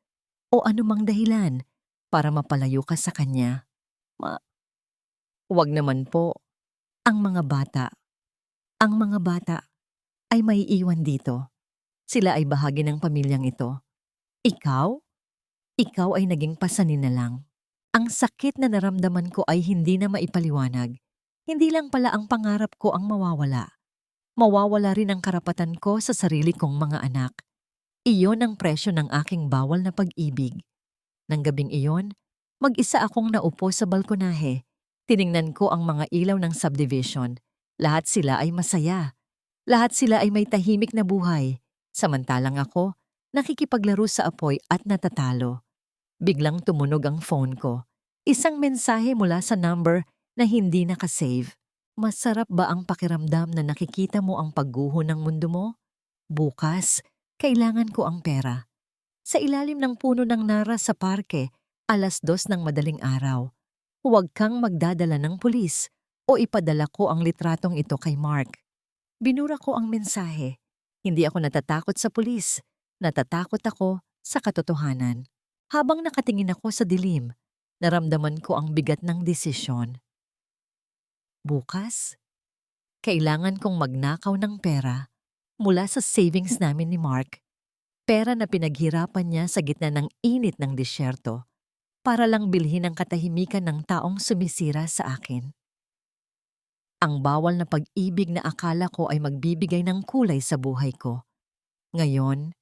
o anumang dahilan para mapalayo ka sa kanya. Huwag naman po. Ang mga bata ay maiiwan dito. Sila ay bahagi ng pamilyang ito. Ikaw? Ikaw ay naging pasanin na lang. Ang sakit na naramdaman ko ay hindi na maipaliwanag. Hindi lang pala ang pangarap ko ang mawawala. Mawawala rin ang karapatan ko sa sarili kong mga anak. Iyon ang presyo ng aking bawal na pag-ibig. Nang gabing iyon, mag-isa akong naupo sa balkonahe. Tiningnan ko ang mga ilaw ng subdivision. Lahat sila ay masaya. Lahat sila ay may tahimik na buhay. Samantalang ako, nakikipaglaro sa apoy at natatalo. Biglang tumunog ang phone ko. Isang mensahe mula sa number na hindi nakasave. Masarap ba ang pakiramdam na nakikita mo ang pagguho ng mundo mo? Bukas, kailangan ko ang pera. Sa ilalim ng puno ng nara sa parke, 2:00 ng madaling araw. Huwag kang magdadala ng pulis o ipadala ko ang litratong ito kay Mark. Binura ko ang mensahe. Hindi ako natatakot sa pulis. Natatakot ako sa katotohanan. Habang nakatingin ako sa dilim, naramdaman ko ang bigat ng desisyon. Bukas, kailangan kong magnakaw ng pera mula sa savings namin ni Mark. Pera na pinaghirapan niya sa gitna ng init ng disyerto para lang bilhin ang katahimikan ng taong sumisira sa akin. Ang bawal na pag-ibig na akala ko ay magbibigay ng kulay sa buhay ko. Ngayon,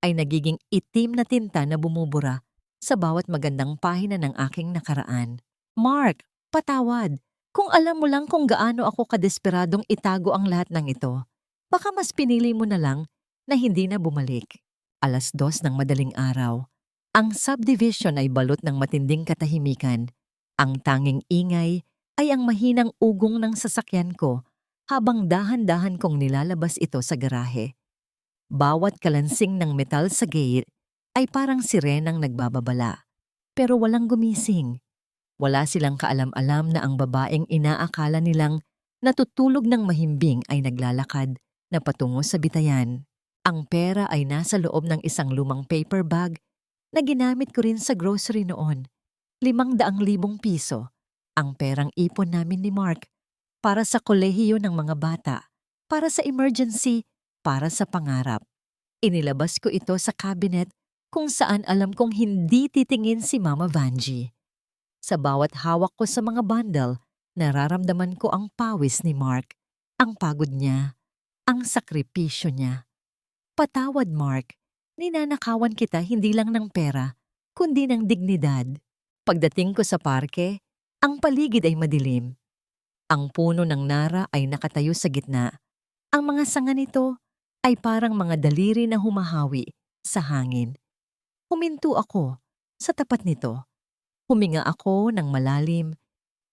ay nagiging itim na tinta na bumubura sa bawat magandang pahina ng aking nakaraan. Mark, patawad. Kung alam mo lang kung gaano ako kadesperadong itago ang lahat ng ito, baka mas pinili mo na lang na hindi na bumalik. 2:00 ng madaling araw. Ang subdivision ay balot ng matinding katahimikan. Ang tanging ingay ay ang mahinang ugong ng sasakyan ko habang dahan-dahan kong nilalabas ito sa garahe. Bawat kalansing ng metal sa gate ay parang sirenang nagbababala. Pero walang gumising. Wala silang kaalam-alam na ang babaeng inaakala nilang natutulog ng mahimbing ay naglalakad na patungo sa bitayan. Ang pera ay nasa loob ng isang lumang paper bag na ginamit ko rin sa grocery noon. 500,000 piso. Ang perang ipon namin ni Mark para sa kolehiyo ng mga bata, para sa emergency, para sa pangarap. Inilabas ko ito sa cabinet kung saan alam kong hindi titingin si Mama Vanjie. Sa bawat hawak ko sa mga bundle, nararamdaman ko ang pawis ni Mark, ang pagod niya, ang sakripisyo niya. Patawad, Mark. Ninanakawan kita hindi lang ng pera, kundi ng dignidad. Pagdating ko sa parke, ang paligid ay madilim. Ang puno ng nara ay nakatayo sa gitna. Ang mga sanga nito ay parang mga daliri na humahawi sa hangin. Huminto ako sa tapat nito. Huminga ako ng malalim,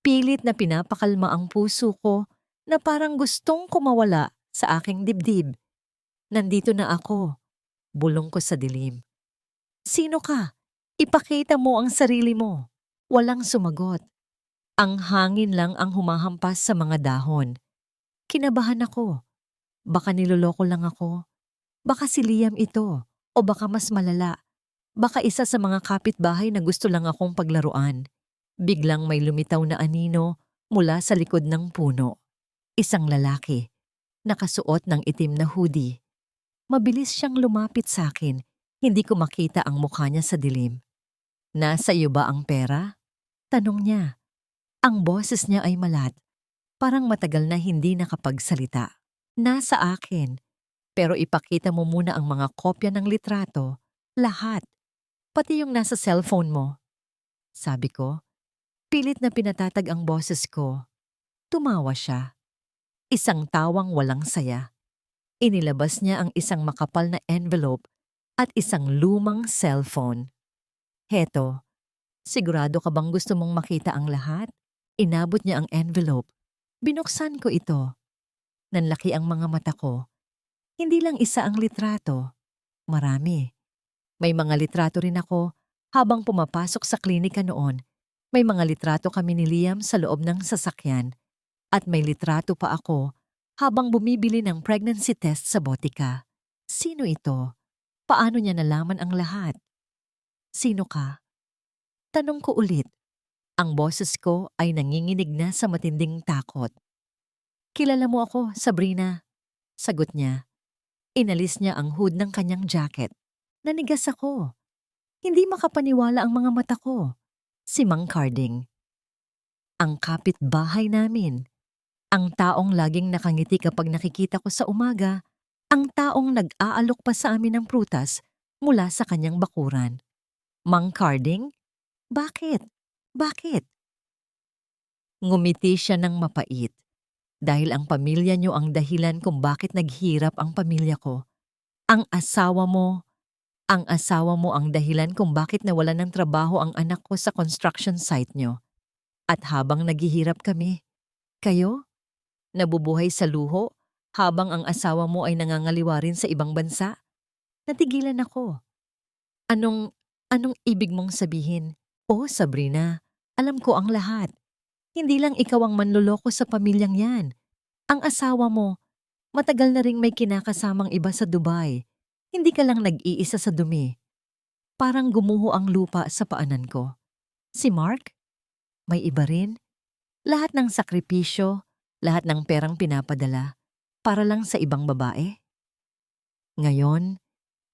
pilit na pinapakalma ang puso ko na parang gustong kumawala sa aking dibdib. Nandito na ako, bulong ko sa dilim. Sino ka? Ipakita mo ang sarili mo. Walang sumagot. Ang hangin lang ang humahampas sa mga dahon. Kinabahan ako. Baka niloloko lang ako. Baka si Liam ito, o baka mas malala. Baka isa sa mga kapitbahay na gusto lang akong paglaruan. Biglang may lumitaw na anino mula sa likod ng puno. Isang lalaki, nakasuot ng itim na hoodie. Mabilis siyang lumapit sa akin, hindi ko makita ang mukha niya sa dilim. Nasa iyo ba ang pera? Tanong niya. Ang boses niya ay malat. Parang matagal na hindi nakapagsalita. Nasa akin. Pero ipakita mo muna ang mga kopya ng litrato. Lahat. Pati yung nasa cellphone mo. Sabi ko, pilit na pinatatag ang boses ko. Tumawa siya. Isang tawang walang saya. Inilabas niya ang isang makapal na envelope at isang lumang cellphone. Heto, sigurado ka bang gusto mong makita ang lahat? Inabot niya ang envelope. Binuksan ko ito. Nanlaki ang mga mata ko. Hindi lang isa ang litrato. Marami. May mga litrato rin ako habang pumapasok sa klinika noon. May mga litrato kami ni Liam sa loob ng sasakyan. At may litrato pa ako habang bumibili ng pregnancy test sa botika. Sino ito? Paano niya nalaman ang lahat? Sino ka? Tanong ko ulit. Ang boses ko ay nanginginig na sa matinding takot. Kilala mo ako, Sabrina. Sagot niya. Inalis niya ang hood ng kanyang jacket. Nanigas ako. Hindi makapaniwala ang mga mata ko. Si Mang Carding. Ang kapitbahay namin. Ang taong laging nakangiti kapag nakikita ko sa umaga. Ang taong nag-aalok pa sa amin ng prutas mula sa kanyang bakuran. Mang Carding? Bakit? Bakit? Ngumiti siya ng mapait. Dahil ang pamilya niyo ang dahilan kung bakit naghirap ang pamilya ko. Ang asawa mo ang dahilan kung bakit nawalan ng trabaho ang anak ko sa construction site niyo. At habang naghihirap kami, kayo, nabubuhay sa luho habang ang asawa mo ay nangangaliwa rin sa ibang bansa. Natigilan ako. Anong ibig mong sabihin? Oh, Sabrina, alam ko ang lahat. Hindi lang ikaw ang manloloko sa pamilyang yan. Ang asawa mo, matagal na ring may kinakasamang iba sa Dubai. Hindi ka lang nag-iisa sa dumi. Parang gumuho ang lupa sa paanan ko. Si Mark? May iba rin? Lahat ng sakripisyo, lahat ng perang pinapadala, para lang sa ibang babae? Ngayon,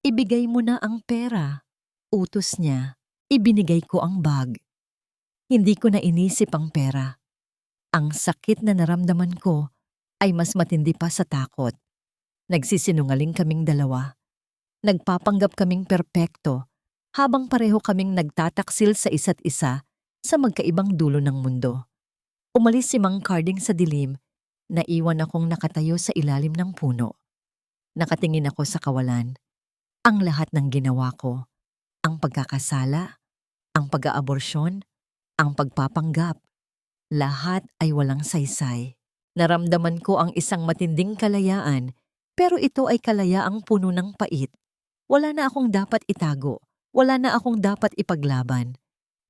ibigay mo na ang pera. Utos niya, ibinigay ko ang bag. Hindi ko na inisip ang pera. Ang sakit na naramdaman ko ay mas matindi pa sa takot. Nagsisinungaling kaming dalawa. Nagpapanggap kaming perpekto habang pareho kaming nagtataksil sa isa't isa sa magkaibang dulo ng mundo. Umalis si Mang Carding sa dilim, naiwan akong nakatayo sa ilalim ng puno. Nakatingin ako sa kawalan. Ang lahat ng ginawa ko, ang pagkakasala, ang pag-aaborsyon, ang pagpapanggap, lahat ay walang saysay. Naramdaman ko ang isang matinding kalayaan, pero ito ay kalayaang puno ng pait. Wala na akong dapat itago, wala na akong dapat ipaglaban.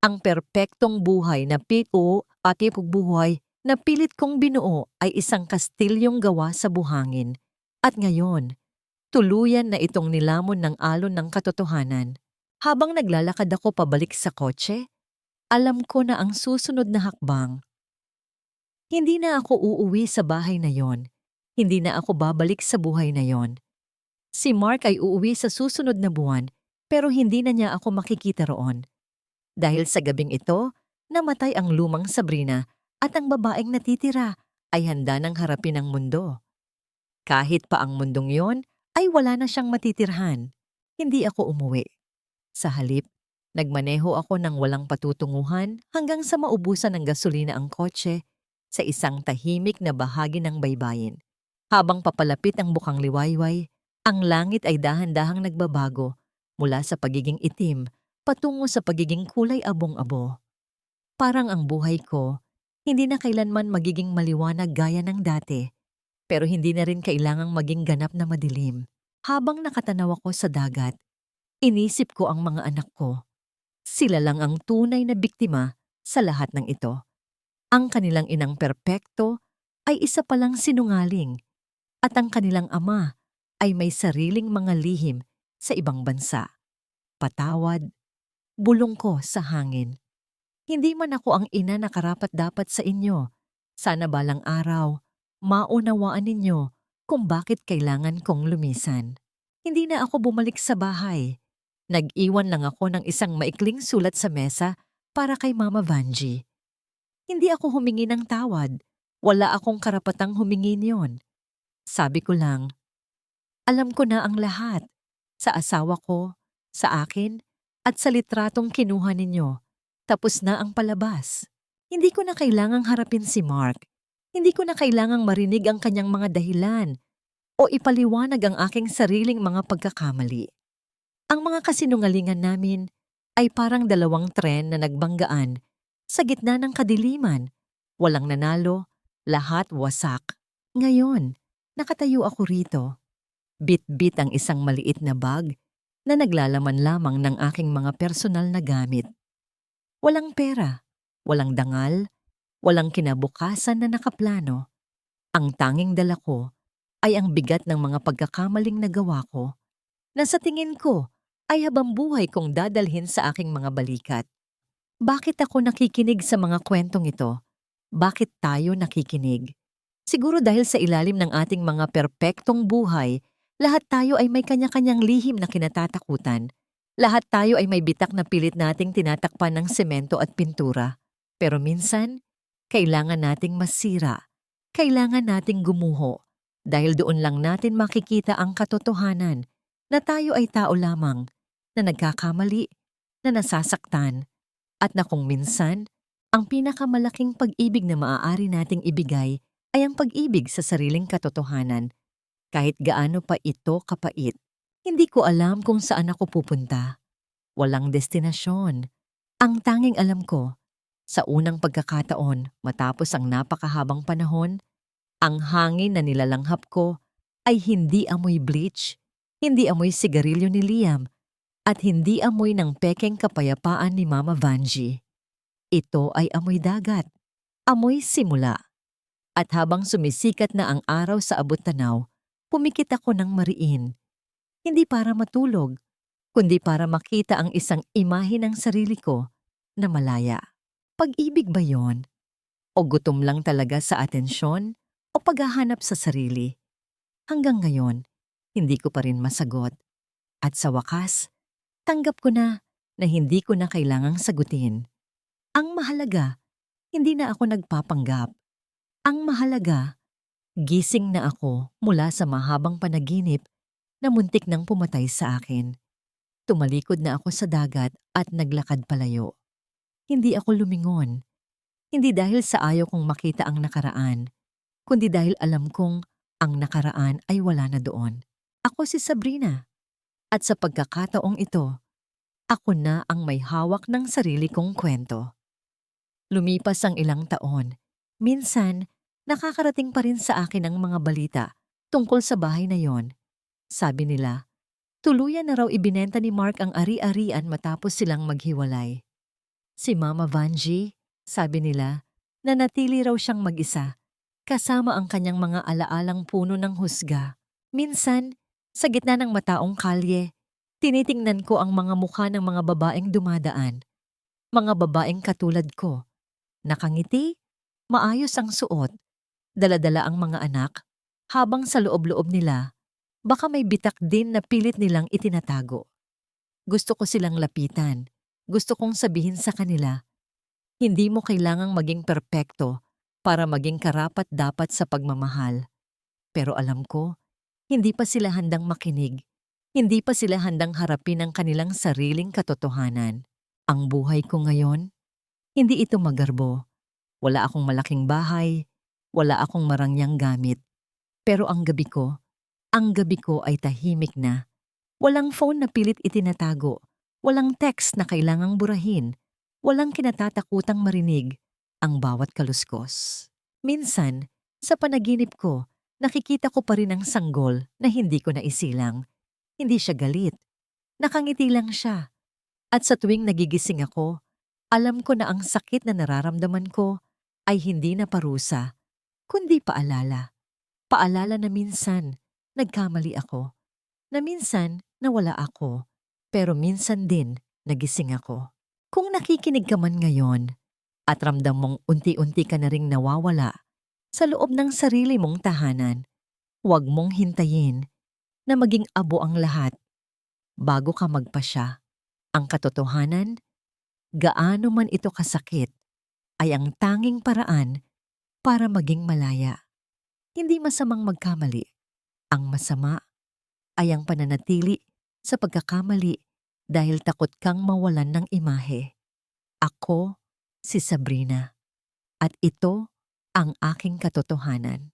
Ang perpektong buhay na buhay na pilit kong binuo ay isang kastilyong gawa sa buhangin. At ngayon, tuluyan na itong nilamon ng alon ng katotohanan. Habang naglalakad ako pabalik sa kotse, alam ko na ang susunod na hakbang. Hindi na ako uuwi sa bahay na yon. Hindi na ako babalik sa buhay na yon. Si Mark ay uuwi sa susunod na buwan, pero hindi na niya ako makikita roon. Dahil sa gabing ito, namatay ang lumang Sabrina at ang babaeng natitira ay handa ng harapin ang mundo. Kahit pa ang mundong yon ay wala na siyang matitirhan. Hindi ako umuwi. Sa halip, nagmaneho ako ng walang patutunguhan hanggang sa maubusan ng gasolina ang kotse sa isang tahimik na bahagi ng baybayin. Habang papalapit ang bukang liwayway, ang langit ay dahan-dahang nagbabago mula sa pagiging itim patungo sa pagiging kulay abong-abo. Parang ang buhay ko, hindi na kailanman magiging maliwanag gaya ng dati, pero hindi na rin kailangang maging ganap na madilim. Habang nakatanaw ako sa dagat, inisip ko ang mga anak ko. Sila lang ang tunay na biktima sa lahat ng ito. Ang kanilang inang perpekto ay isa palang sinungaling at ang kanilang ama ay may sariling mga lihim sa ibang bansa. Patawad, bulong ko sa hangin. Hindi man ako ang ina na karapat-dapat sa inyo. Sana balang araw, maunawaan ninyo kung bakit kailangan kong lumisan. Hindi na ako bumalik sa bahay. Nag-iwan lang ako ng isang maikling sulat sa mesa para kay Mama Vanji. Hindi ako humingi ng tawad. Wala akong karapatang humingi niyon. Sabi ko lang, alam ko na ang lahat. Sa asawa ko, sa akin, at sa litratong kinuha ninyo. Tapos na ang palabas. Hindi ko na kailangang harapin si Mark. Hindi ko na kailangang marinig ang kanyang mga dahilan o ipaliwanag ang aking sariling mga pagkakamali. Ang mga kasinungalingan namin ay parang dalawang tren na nagbanggaan sa gitna ng kadiliman. Walang nanalo, lahat wasak. Ngayon, nakatayo ako rito. Bit-bit ang isang maliit na bag na naglalaman lamang ng aking mga personal na gamit. Walang pera, walang dangal, walang kinabukasan na nakaplano. Ang tanging dala ko ay ang bigat ng mga pagkakamaling nagawa ko na sa tingin ko ay habang buhay kong dadalhin sa aking mga balikat. Bakit ako nakikinig sa mga kwentong ito? Bakit tayo nakikinig? Siguro dahil sa ilalim ng ating mga perpektong buhay, lahat tayo ay may kanya-kanyang lihim na kinatatakutan. Lahat tayo ay may bitak na pilit nating tinatakpan ng semento at pintura. Pero minsan, kailangan nating masira. Kailangan nating gumuho. Dahil doon lang natin makikita ang katotohanan na tayo ay tao lamang, na nagkakamali, na nasasaktan, at na kung minsan, ang pinakamalaking pag-ibig na maaari nating ibigay ay ang pag-ibig sa sariling katotohanan. Kahit gaano pa ito kapait, hindi ko alam kung saan ako pupunta. Walang destinasyon. Ang tanging alam ko, sa unang pagkakataon matapos ang napakahabang panahon, ang hangin na nilalanghap ko ay hindi amoy bleach, hindi amoy sigarilyo ni Liam, at hindi amoy ng pekeng kapayapaan ni Mama Vanjie. Ito ay amoy dagat, amoy simula. At habang sumisikat na ang araw sa abot-tanaw, pumikit ako ng mariin. Hindi para matulog, kundi para makita ang isang imahe ng sarili ko na malaya. Pag-ibig ba yon? O gutom lang talaga sa atensyon? O paghahanap sa sarili? Hanggang ngayon, hindi ko pa rin masagot. At sa wakas, tanggap ko na hindi ko na kailangang sagutin. Ang mahalaga, hindi na ako nagpapanggap. Ang mahalaga, gising na ako mula sa mahabang panaginip na muntik nang pumatay sa akin. Tumalikod na ako sa dagat at naglakad palayo. Hindi ako lumingon. Hindi dahil sa ayaw kong makita ang nakaraan, kundi dahil alam kong ang nakaraan ay wala na doon. Ako si Sabrina. At sa pagkakataong ito, ako na ang may hawak ng sarili kong kwento. Lumipas ang ilang taon. Minsan, nakakarating pa rin sa akin ang mga balita tungkol sa bahay na yon. Sabi nila, tuluyan na raw ibinenta ni Mark ang ari-arian matapos silang maghiwalay. Si Mama Vanjie, sabi nila, nanatili raw siyang mag-isa, kasama ang kanyang mga alaalang puno ng husga. Minsan, sa gitna ng mataong kalye, tinitingnan ko ang mga mukha ng mga babaeng dumadaan. Mga babaeng katulad ko. Nakangiti, maayos ang suot, dala-dala ang mga anak, habang sa loob-loob nila, baka may bitak din na pilit nilang itinatago. Gusto ko silang lapitan. Gusto kong sabihin sa kanila, hindi mo kailangang maging perpekto para maging karapat-dapat sa pagmamahal. Pero alam ko, hindi pa sila handang makinig. Hindi pa sila handang harapin ang kanilang sariling katotohanan. Ang buhay ko ngayon, hindi ito magarbo. Wala akong malaking bahay, wala akong marangyang gamit. Pero ang gabi ko ay tahimik na. Walang phone na pilit itinatago. Walang text na kailangang burahin. Walang kinatatakutang marinig ang bawat kaluskos. Minsan, sa panaginip ko, nakikita ko pa rin ang sanggol na hindi ko naisilang. Hindi siya galit. Nakangiti lang siya. At sa tuwing nagigising ako, alam ko na ang sakit na nararamdaman ko ay hindi na parusa, kundi paalala. Paalala na minsan, nagkamali ako. Na minsan, nawala ako. Pero minsan din, nagising ako. Kung nakikinig ka man ngayon, at ramdam mong unti-unti ka na ring nawawala sa loob ng sarili mong tahanan, huwag mong hintayin na maging abo ang lahat bago ka magpasya. Ang katotohanan, gaano man ito kasakit, ay ang tanging paraan para maging malaya. Hindi masamang magkamali. Ang masama ay ang pananatili sa pagkakamali dahil takot kang mawalan ng imahe. Ako si Sabrina at ito ang aking katotohanan.